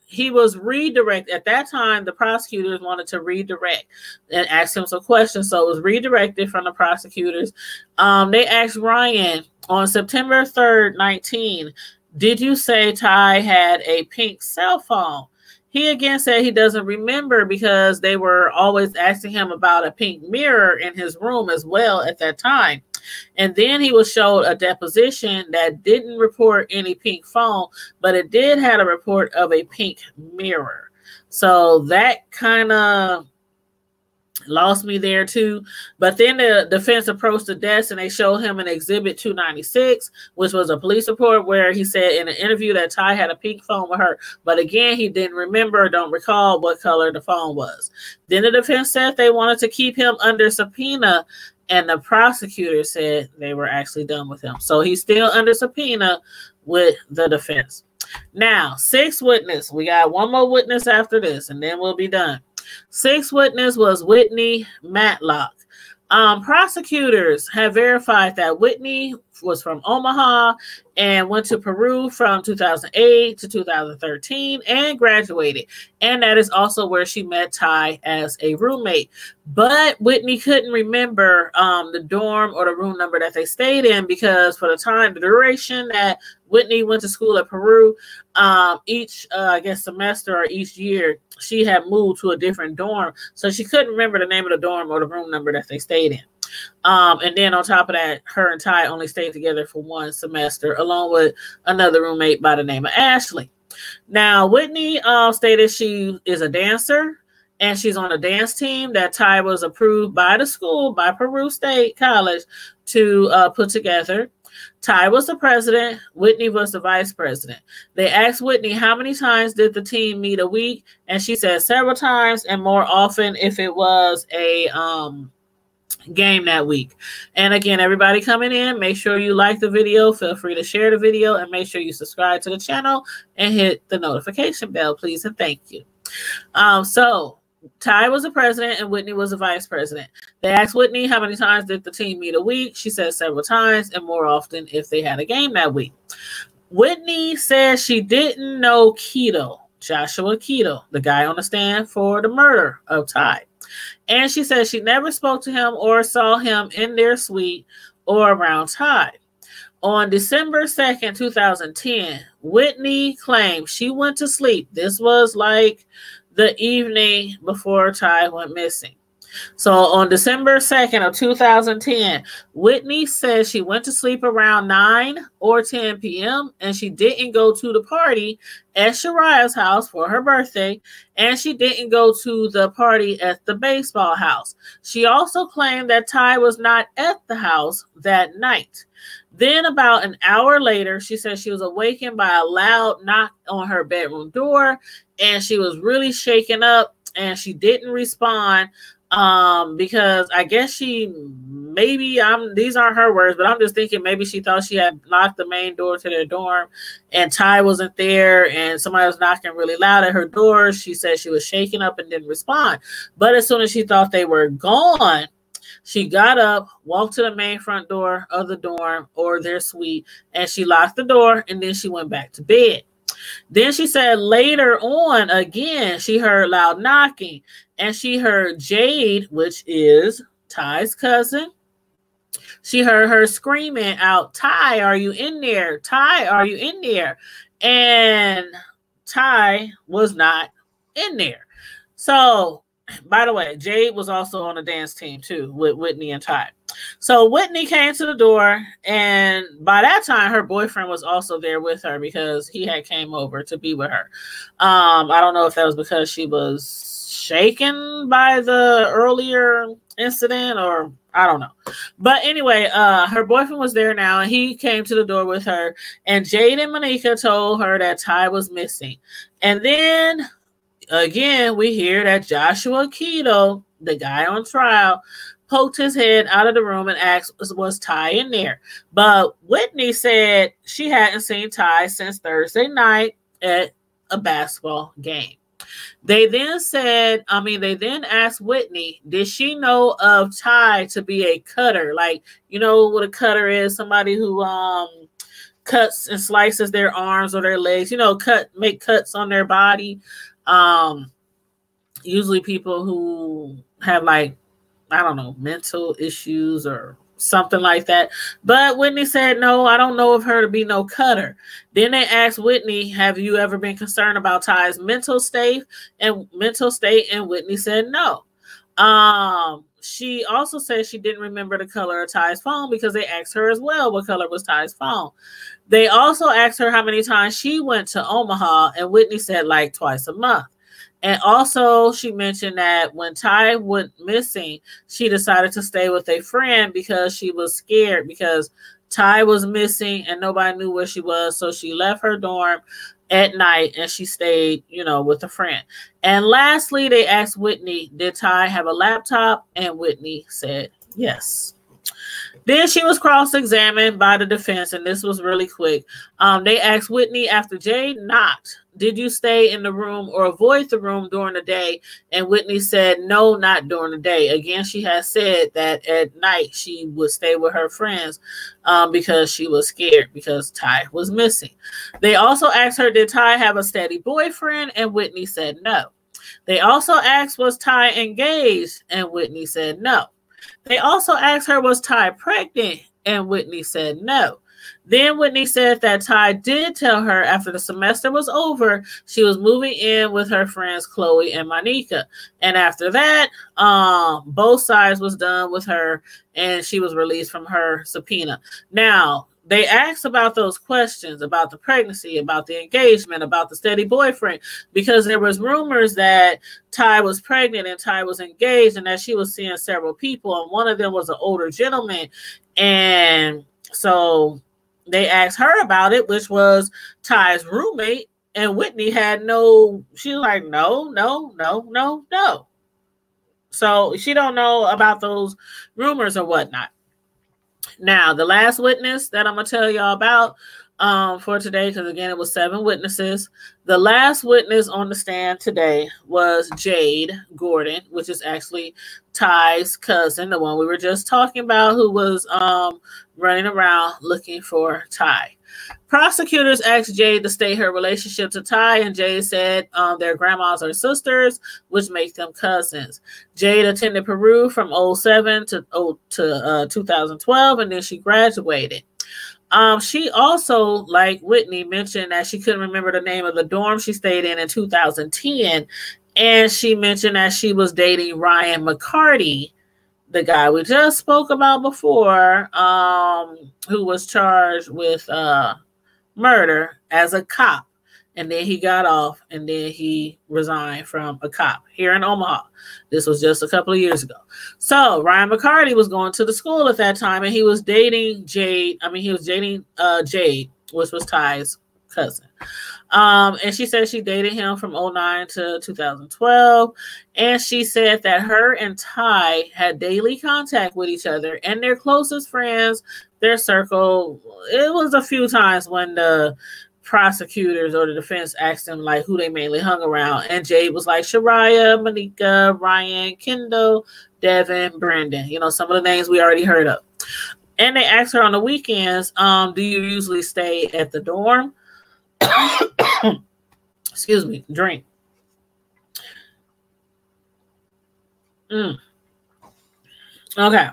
he was redirected. At that time, the prosecutors wanted to redirect and ask him some questions. So it was redirected from the prosecutors. They asked Ryan, on September 3rd, 19, did you say Ty had a pink cell phone? He again said he doesn't remember because they were always asking him about a pink mirror in his room as well at that time. And then he was showed a deposition that didn't report any pink phone, but it did have a report of a pink mirror. So that kind of lost me there too. But then the defense approached the desk and they showed him an exhibit 296, which was a police report where he said in an interview that Ty had a pink phone with her. But again, he didn't remember or don't recall what color the phone was. Then the defense said they wanted to keep him under subpoena, and the prosecutor said they were actually done with him. So he's still under subpoena with the defense. Now, 6th witness. We got one more witness after this, and then we'll be done. 6th witness was Whitney Matlock. Prosecutors have verified that Whitney was from Omaha and went to Peru from 2008 to 2013 and graduated. And that is also where she met Ty as a roommate. But Whitney couldn't remember the dorm or the room number that they stayed in because for the duration that Whitney went to school at Peru, each, I guess, semester or each year, she had moved to a different dorm. So she couldn't remember the name of the dorm or the room number that they stayed in. And then on top of that, her and Ty only stayed together for one semester, along with another roommate by the name of Ashley. Now, Whitney stated she is a dancer, and she's on a dance team that Ty was approved by the school, by Peru State College, to put together. Ty was the president. Whitney was the vice president. They asked Whitney how many times did the team meet a week, and she said several times, and more often if it was a game that week. And again, everybody coming in, make sure you like the video, feel free to share the video, and make sure you subscribe to the channel and hit the notification bell, please, and thank you. So Ty was the president and Whitney was the vice president. They asked Whitney how many times did the team meet a week. She said several times, and more often if they had a game that week. Whitney said she didn't know Keadle, Joshua Keadle, the guy on the stand for the murder of Ty. And she said she never spoke to him or saw him in their suite or around Ty. On December 2nd, 2010, Whitney claimed she went to sleep. This was like the evening before Ty went missing. So on December 2nd of 2010, Whitney said she went to sleep around 9 or 10 p.m. and she didn't go to the party at Shariah's house for her birthday, and she didn't go to the party at the baseball house. She also claimed that Ty was not at the house that night. Then about an hour later, she said she was awakened by a loud knock on her bedroom door, and she was really shaken up, and she didn't respond because I guess she maybe, these aren't her words, but I'm just thinking maybe she thought she had locked the main door to their dorm and Ty wasn't there and somebody was knocking really loud at her door. She said she was shaken up and didn't respond. But as soon as she thought they were gone, she got up, walked to the main front door of the dorm or their suite, and she locked the door, and then she went back to bed. Then she said later on, again, she heard loud knocking, and she heard Jade, which is Ty's cousin. She heard her screaming out, "Ty, are you in there? Ty, are you in there?" And Ty was not in there. So, by the way, Jade was also on the dance team too with Whitney and Ty. So Whitney came to the door, and by that time her boyfriend was also there with her because he had came over to be with her. I don't know if that was because she was shaken by the earlier incident or I don't know. But anyway, her boyfriend was there now, and he came to the door with her, and Jade and Monica told her that Ty was missing. And then again, we hear that Joshua Keadle, the guy on trial, poked his head out of the room and asked, was Ty in there? But Whitney said she hadn't seen Ty since Thursday night at a basketball game. They then asked Whitney, did she know of Ty to be a cutter? Like, you know what a cutter is? Somebody who cuts and slices their arms or their legs, you know, make cuts on their body. Usually people who have, like, I don't know, mental issues or something like that. But Whitney said, no, I don't know of her to be no cutter. Then they asked Whitney, have you ever been concerned about Ty's mental state? And Whitney said no. She also said she didn't remember the color of Ty's phone because they asked her as well what color was Ty's phone. They also asked her how many times she went to Omaha, and Whitney said like twice a month. And also she mentioned that when Ty went missing, she decided to stay with a friend because she was scared because Ty was missing and nobody knew where she was. So she left her dorm at night and she stayed, you know, with a friend. And lastly, they asked Whitney, did Ty have a laptop? And Whitney said yes. Then she was cross-examined by the defense, and this was really quick. They asked Whitney, after Jade knocked, did you stay in the room or avoid the room during the day? And Whitney said, no, not during the day. Again, she has said that at night she would stay with her friends because she was scared because Ty was missing. They also asked her, did Ty have a steady boyfriend? And Whitney said no. They also asked, was Ty engaged? And Whitney said no. They also asked her, was Ty pregnant? And Whitney said no. Then Whitney said that Ty did tell her after the semester was over, she was moving in with her friends Chloe and Monica. And after that, both sides was done with her and she was released from her subpoena. Now, they asked about those questions, about the pregnancy, about the engagement, about the steady boyfriend, because there was rumors that Ty was pregnant and Ty was engaged and that she was seeing several people. And one of them was an older gentleman. And so they asked her about it, which was Ty's roommate. And Whitney had she was like, no. So she don't know about those rumors or whatnot. Now, the last witness that I'm going to tell y'all about for today, because again, it was 7 witnesses. The last witness on the stand today was Jade Gordon, which is actually Ty's cousin, the one we were just talking about, who was running around looking for Ty. Prosecutors asked Jade to state her relationship to Ty, and Jade said their grandmas are sisters, which makes them cousins. Jade attended Peru from 2007 to 2012, and then she graduated. She also, like Whitney, mentioned that she couldn't remember the name of the dorm she stayed in 2010, and she mentioned that she was dating Ryan Mccarty, the guy we just spoke about before, who was charged with murder as a cop. And then he got off, and then he resigned from a cop here in Omaha. This was just a couple of years ago. So Ryan Mccarty was going to the school at that time, and he was dating Jade. He was dating Jade, which was Ty's cousin. And she said she dated him from 2009 to 2012. And she said that her and Ty had daily contact with each other, and their closest friends, their circle. It was a few times when the prosecutors or the defense asked them like who they mainly hung around, and Jade was like Shariah, Monica, Ryan, Kendall, Devin, Brandon, some of the names we already heard of. And they asked her on the weekends, do you usually stay at the dorm? Excuse me, drink. Okay.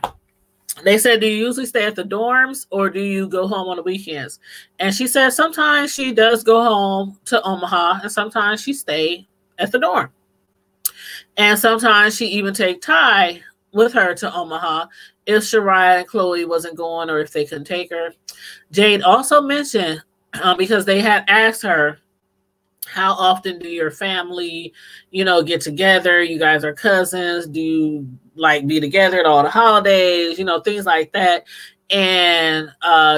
They said, do you usually stay at the dorms or do you go home on the weekends? And she said sometimes she does go home to Omaha, and sometimes she stay at the dorm. And sometimes she even take Ty with her to Omaha if Shariah and Chloe wasn't going or if they couldn't take her. Jade also mentioned, because they had asked her, how often do your family, get together? You guys are cousins. Do you be together at all the holidays? Things like that. And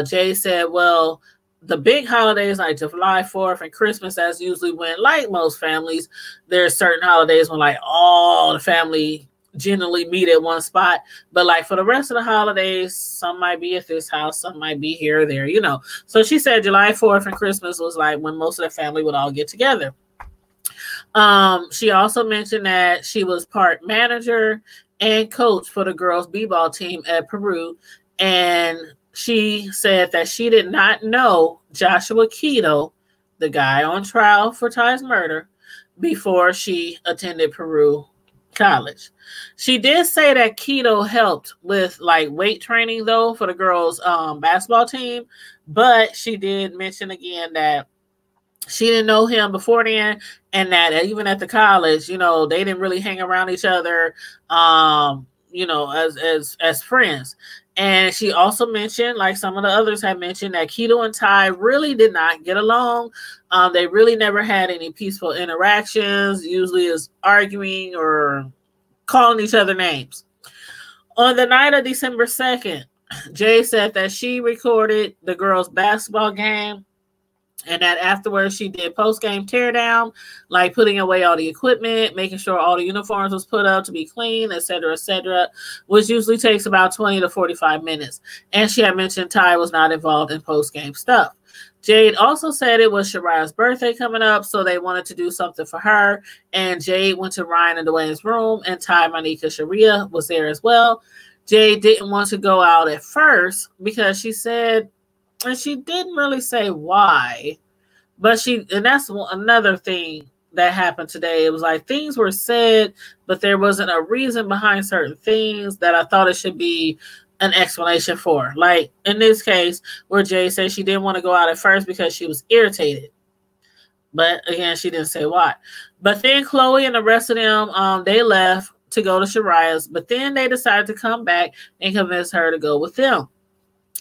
Jay said, well, the big holidays like July 4th and Christmas, that's usually when, like most families, there's certain holidays when all the family generally meet at one spot. But for the rest of the holidays, some might be at this house, some might be here or there, So she said July 4th and Christmas was when most of the family would all get together. She also mentioned that she was part manager and coach for the girls' b-ball team at Peru. And she said that she did not know Joshua Keadle, the guy on trial for Ty's murder, before she attended Peru College. She did say that Keadle helped with weight training though for the girls basketball team, but she did mention again that she didn't know him before then, and that even at the college, they didn't really hang around each other as friends. And she also mentioned, like some of the others had mentioned, that Keadle and Ty really did not get along. They really never had any peaceful interactions, usually is arguing or calling each other names. On the night of December 2nd, Jay said that she recorded the girls' basketball game, and that afterwards she did post-game teardown, putting away all the equipment, making sure all the uniforms was put up to be clean, etc., which usually takes about 20 to 45 minutes. And she had mentioned Ty was not involved in post-game stuff. Jade also said it was Shariah's birthday coming up, so they wanted to do something for her. And Jade went to Ryan and Dwayne's room, and Ty, Monica, Sharia was there as well. Jade didn't want to go out at first because she said, and she didn't really say why, but and that's another thing that happened today. It was things were said, but there wasn't a reason behind certain things that I thought it should be an explanation for. In this case, where Jay said she didn't want to go out at first because she was irritated. But again, she didn't say why. But then Chloe and the rest of them, they left to go to Shariah's, but then they decided to come back and convince her to go with them.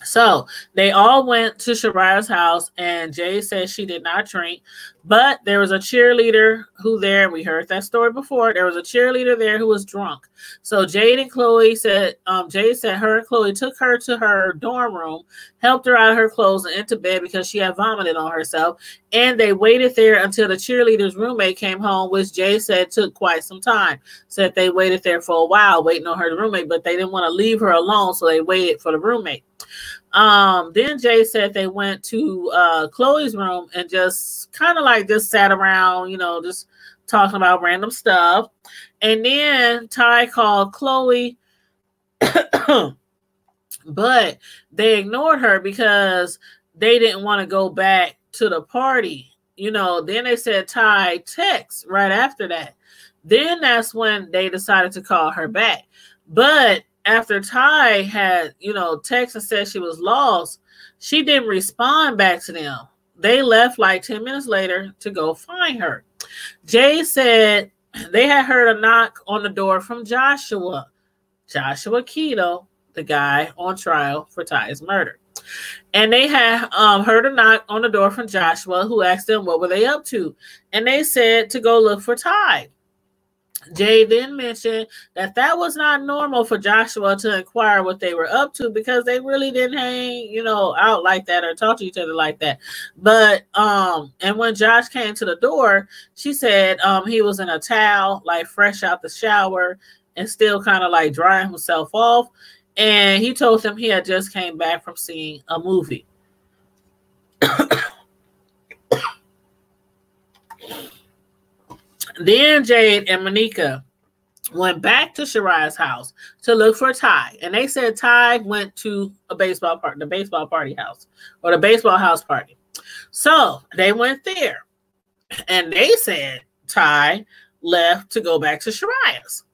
So they all went to Shariah's house, and Jade said she did not drink, but there was a cheerleader who there, and we heard that story before. There was a cheerleader there who was drunk. So Jade and Chloe said, Jade said her and Chloe took her to her dorm room, helped her out of her clothes and into bed because she had vomited on herself, and they waited there until the cheerleader's roommate came home, which Jade said took quite some time. Said they waited there for a while waiting on her roommate, but they didn't want to leave her alone, so they waited for the roommate. Then Jay said they went to Chloe's room and just kind of like just sat around, you know, just talking about random stuff. And then Ty called Chloe, but they ignored her because they didn't want to go back to the party. You know, then they said Ty text right after that. Then that's when they decided to call her back. But after Ty had, you know, texted and said she was lost, she didn't respond back to them. They left like 10 minutes later to go find her. Jay said they had heard a knock on the door from Joshua Keadle, the guy on trial for Ty's murder. And they had heard a knock on the door from Joshua, who asked them what were they up to. And they said to go look for Ty. Jay then mentioned that was not normal for Joshua to inquire what they were up to because they really didn't hang, you know, out like that or talk to each other like that. But and when Josh came to the door, she said he was in a towel, like fresh out the shower and still kind of like drying himself off. And he told them he had just came back from seeing a movie. Then Jade and Monica went back to Shariah's house to look for Ty. And they said Ty went to the baseball party house, or the baseball house party. So they went there. And they said Ty left to go back to Shariah's.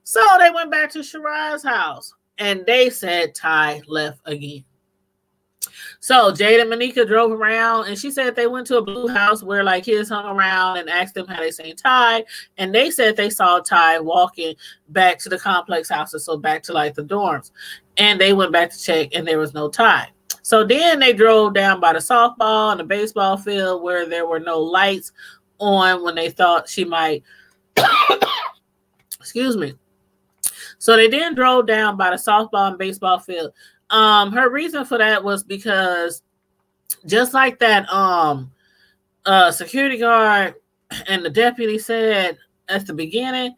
So they went back to Shariah's house. And they said Ty left again. So Jade and Monica drove around, and she said they went to a blue house where like kids hung around and asked them how they seen Ty, and they said they saw Ty walking back to the complex houses, so back to like the dorms, and they went back to check, and there was no Ty. So then they drove down by the softball and the baseball field where there were no lights on when they thought she might. Excuse me. So they then drove down by the softball and baseball field. Her reason for that was because just like that security guard and the deputy said at the beginning,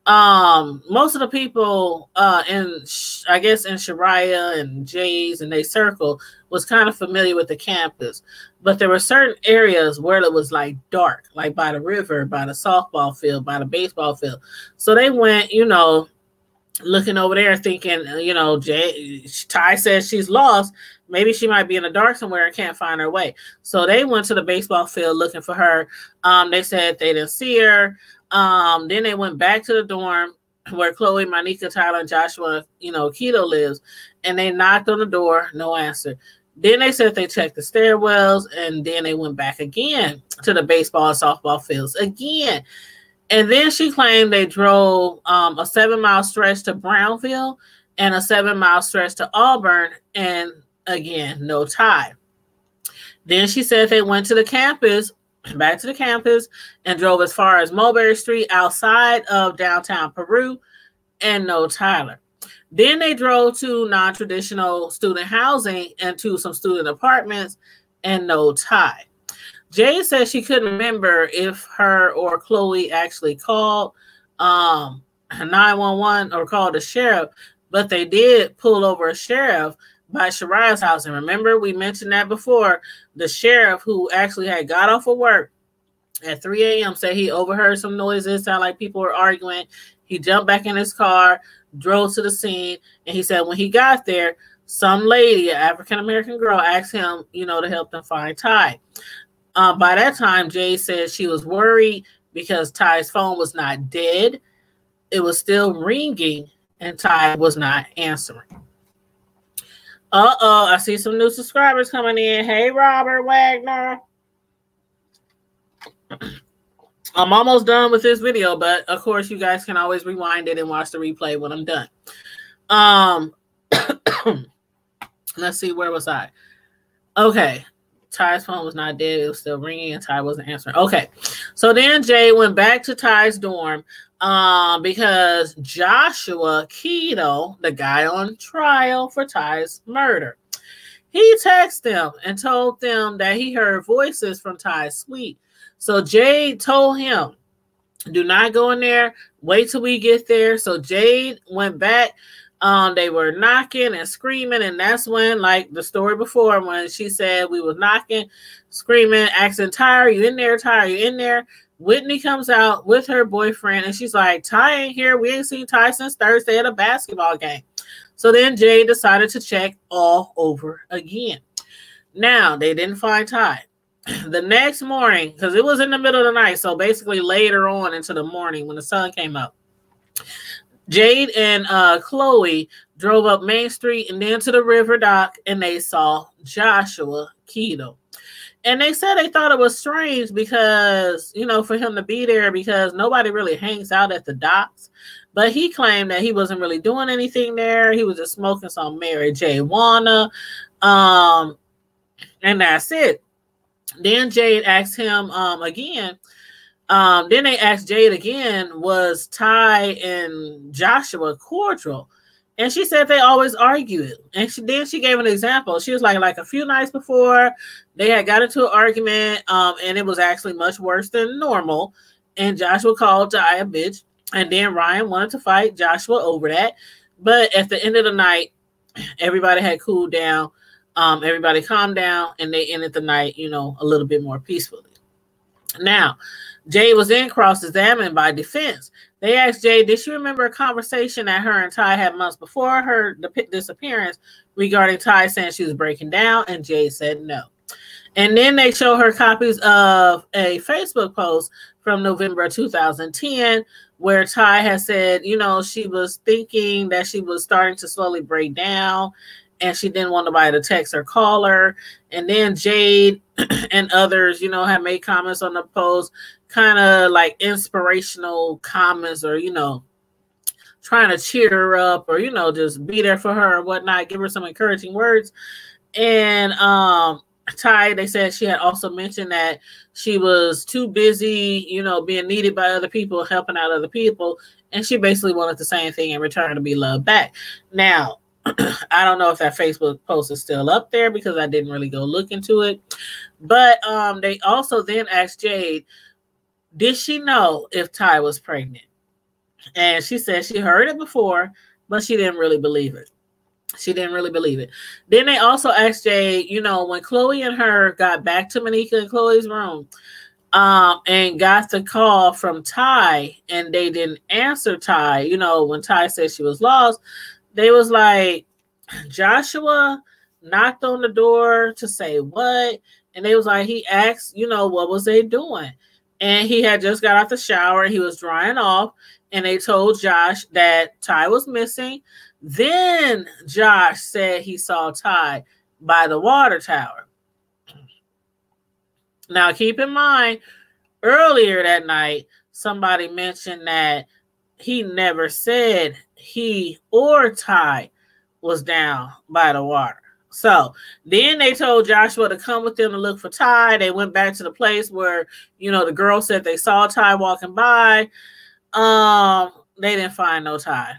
most of the people in Shariah and Jay's and they circle was kind of familiar with the campus, but there were certain areas where it was like dark, like by the river, by the softball field, by the baseball field. So they went, you know, looking over there thinking, you know, Ty says she's lost. Maybe she might be in the dark somewhere and can't find her way. So they went to the baseball field looking for her. They said they didn't see her. Then they went back to the dorm where Chloe, Monica, Tyler, and Joshua, you know, Keadle lives. And they knocked on the door, no answer. Then they said they checked the stairwells, and then they went back again to the baseball and softball fields again. And then she claimed they drove a 7-mile stretch to Brownville and a 7-mile stretch to Auburn, and again, no Ty. Then she said they went to the campus, back to the campus, and drove as far as Mulberry Street outside of downtown Peru, and no Tyler. Then they drove to non-traditional student housing and to some student apartments, and no Ty. Jay said she couldn't remember if her or Chloe actually called 911 or called the sheriff, but they did pull over a sheriff by Shariah's house. And remember, we mentioned that before. The sheriff who actually had got off of work at 3 a.m. said he overheard some noises, sounded like people were arguing. He jumped back in his car, drove to the scene, and he said when he got there, some lady, an African-American girl, asked him, you know, to help them find Ty. By that time, Jay said she was worried because Ty's phone was not dead. It was still ringing, and Ty was not answering. I see some new subscribers coming in. Hey, Robert Wagner. I'm almost done with this video, but of course, you guys can always rewind it and watch the replay when I'm done. Let's see, where was I? Okay. Ty's phone was not dead. It was still ringing and Ty wasn't answering. Okay. So then Jade went back to Ty's dorm because Joshua Keadle, the guy on trial for Ty's murder, he texted them and told them that he heard voices from Ty's suite. So Jade told him, do not go in there. Wait till we get there. So Jade went back. They were knocking and screaming, and that's when, like the story before, when she said we was knocking, screaming, asking Ty, are you in there? Ty, are you in there? Whitney comes out with her boyfriend, and she's like, Ty ain't here. We ain't seen Ty since Thursday at a basketball game. So then Jade decided to check all over again. Now, they didn't find Ty. The next morning, because it was in the middle of the night, so basically later on into the morning when the sun came up, Jade and Chloe drove up Main Street and then to the river dock, and they saw Joshua Keadle. And they said they thought it was strange because, you know, for him to be there, because nobody really hangs out at the docks. But he claimed that he wasn't really doing anything there. He was just smoking some Mary J. Wanna. And that's it. Then Jade asked him again. Then they asked Jade again, was Ty and Joshua cordial? And she said they always argued. And then she gave an example. She was like a few nights before, they had got into an argument, and it was actually much worse than normal. And Joshua called Ty a bitch. And then Ryan wanted to fight Joshua over that. But at the end of the night, everybody had cooled down. Everybody calmed down, and they ended the night, you know, a little bit more peacefully. Now, Jade was then cross-examined by defense. They asked Jade, did she remember a conversation that her and Ty had months before her disappearance regarding Ty saying she was breaking down? And Jade said no. And then they show her copies of a Facebook post from November 2010 where Ty has said, you know, she was thinking that she was starting to slowly break down and she didn't want nobody to text or call her. And then Jade and others, you know, have made comments on the post, kind of like inspirational comments, or, you know, trying to cheer her up, or, you know, just be there for her or whatnot, give her some encouraging words. And Ty, they said she had also mentioned that she was too busy, you know, being needed by other people, helping out other people. And she basically wanted the same thing in return, to be loved back. Now, I don't know if that Facebook post is still up there because I didn't really go look into it. But they also then asked Jade, did she know if Ty was pregnant? And she said she heard it before, but she didn't really believe it. She didn't really believe it. Then they also asked Jade, you know, when Chloe and her got back to Monica and Chloe's room and got the call from Ty, and they didn't answer Ty, you know, when Ty said she was lost, they was like, Joshua knocked on the door to say what? And they was like, he asked, you know, what was they doing? And he had just got out the shower and he was drying off. And they told Josh that Ty was missing. Then Josh said he saw Ty by the water tower. Now, keep in mind, earlier that night, somebody mentioned that he never said he or Ty was down by the water. So then they told Joshua to come with them to look for Ty. They went back to the place where, you know, the girl said they saw Ty walking by. They didn't find no Ty.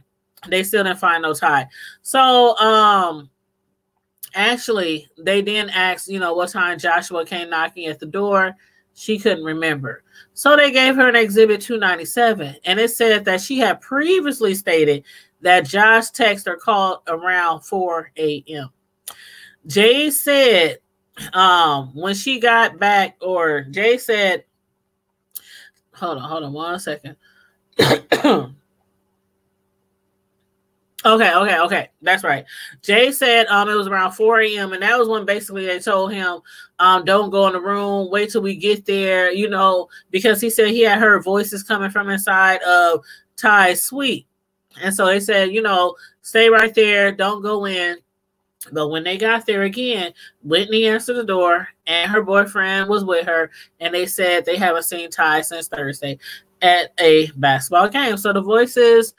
They still didn't find no Ty. So actually, they then asked, you know, what time Joshua came knocking at the door. She couldn't remember. So they gave her an Exhibit 297, and it said that she had previously stated that Josh texted or called around 4 a.m. Jay said when she got back, or Jay said, hold on 1 second. Okay. That's right. Jay said it was around 4 a.m. and that was when basically they told him, don't go in the room, wait till we get there, you know, because he said he had heard voices coming from inside of Ty's suite. And so they said, you know, stay right there, don't go in. But when they got there again, Whitney answered the door and her boyfriend was with her. And they said they haven't seen Ty since Thursday at a basketball game. So the voices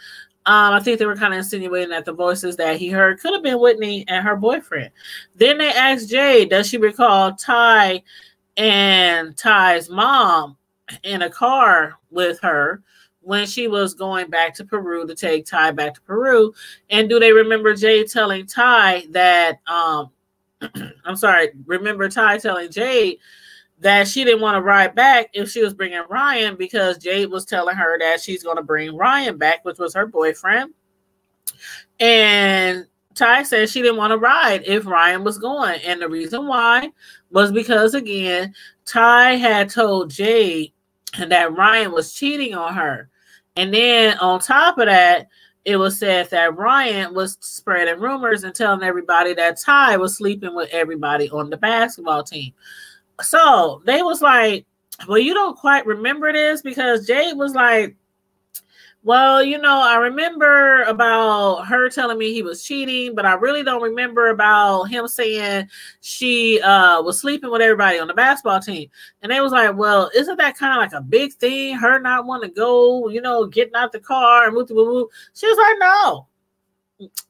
I think they were kind of insinuating that the voices that he heard could have been Whitney and her boyfriend. Then they asked Jade, does she recall Ty and Ty's mom in a car with her when she was going back to Peru to take Ty back to Peru? And do they remember Jade telling Ty that, remember Ty telling Jade that she didn't want to ride back if she was bringing Ryan, because Jade was telling her that she's going to bring Ryan back, which was her boyfriend. And Ty said she didn't want to ride if Ryan was going. And the reason why was because, again, Ty had told Jade that Ryan was cheating on her. And then on top of that, it was said that Ryan was spreading rumors and telling everybody that Ty was sleeping with everybody on the basketball team. So they was like, well, you don't quite remember this, because Jade was like, well, you know, I remember about her telling me he was cheating, but I really don't remember about him saying she was sleeping with everybody on the basketball team. And they was like, well, isn't that kind of like a big thing? Her not wanting to go, you know, getting out the car and woo. She was like, no.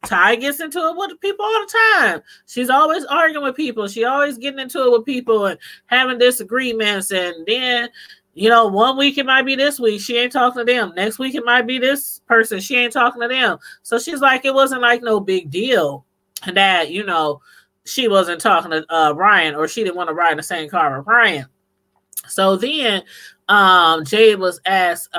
Ty gets into it with people all the time. She's always arguing with people. She always getting into it with people and having disagreements. And then, you know, one week it might be this week, she ain't talking to them. Next week it might be this person, she ain't talking to them. So she's like, it wasn't like no big deal that, you know, she wasn't talking to Ryan, or she didn't want to ride in the same car with Ryan. So then Jade was asked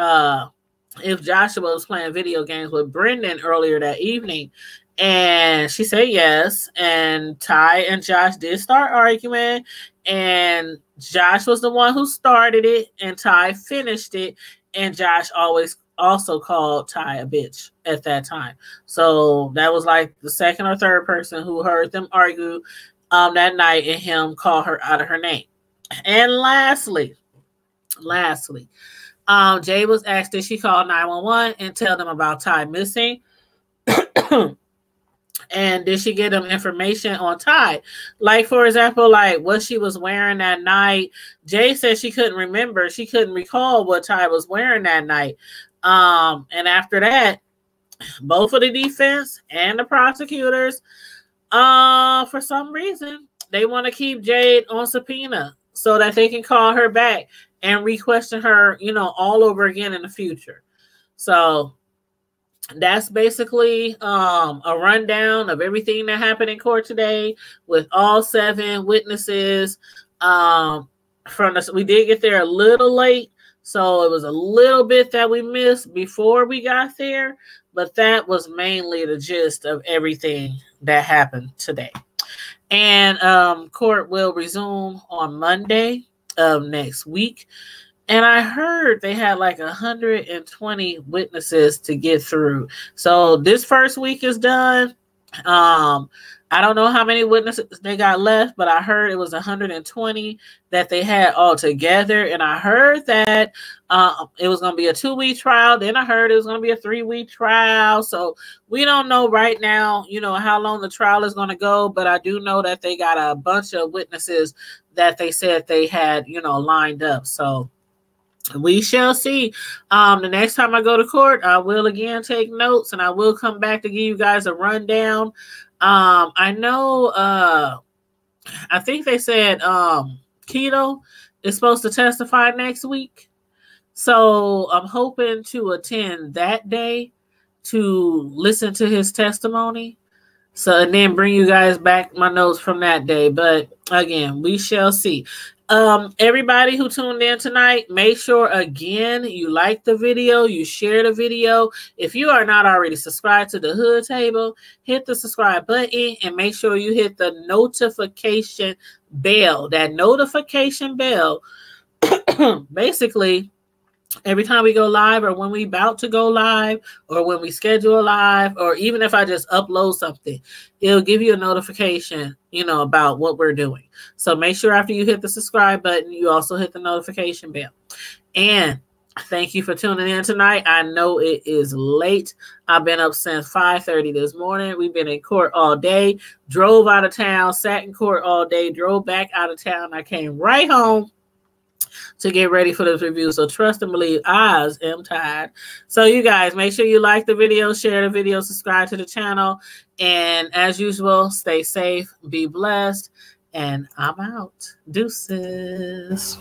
if Joshua was playing video games with Brendan earlier that evening, and she said yes. And Ty and Josh did start arguing, and Josh was the one who started it, and Ty finished it. And Josh always also called Ty a bitch at that time. So that was like the second or third person who heard them argue that night, and him call her out of her name. And lastly, Jay was asked, did she call 911 and tell them about Ty missing? And did she give them information on Ty? Like, for example, like what she was wearing that night. Jay said she couldn't remember. She couldn't recall what Ty was wearing that night. And after that, both of the defense and the prosecutors, for some reason, they want to keep Jade on subpoena so that they can call her back and re-question her, you know, all over again in the future. So that's basically a rundown of everything that happened in court today with all 7 witnesses. We did get there a little late, so it was a little bit that we missed before we got there, but that was mainly the gist of everything that happened today. And court will resume on Monday of next week. And I heard they had like 120 witnesses to get through. So this first week is done. I don't know how many witnesses they got left, but I heard it was 120 that they had all together. And I heard that it was going to be a 2-week trial. Then I heard it was going to be a 3-week trial. So we don't know right now, you know, how long the trial is going to go. But I do know that they got a bunch of witnesses that they said they had, you know, lined up. So we shall see. The next time I go to court, I will again take notes, and I will come back to give you guys a rundown. I know, I think they said Keadle is supposed to testify next week. So I'm hoping to attend that day to listen to his testimony. So, and then bring you guys back my notes from that day. But again, we shall see. Everybody who tuned in tonight, make sure again you like the video, you share the video. If you are not already subscribed to the Hood Table, hit the subscribe button and make sure you hit the notification bell. That notification bell, basically, every time we go live, or when we about to go live, or when we schedule a live, or even if I just upload something, it'll give you a notification, you know, about what we're doing. So make sure after you hit the subscribe button, you also hit the notification bell. And thank you for tuning in tonight. I know it is late. I've been up since 5:30 this morning. We've been in court all day, drove out of town, sat in court all day, drove back out of town. I came right home to get ready for this review. So trust and believe, I am tired. So you guys, make sure you like the video, share the video, subscribe to the channel. And as usual, stay safe, be blessed, and I'm out. Deuces.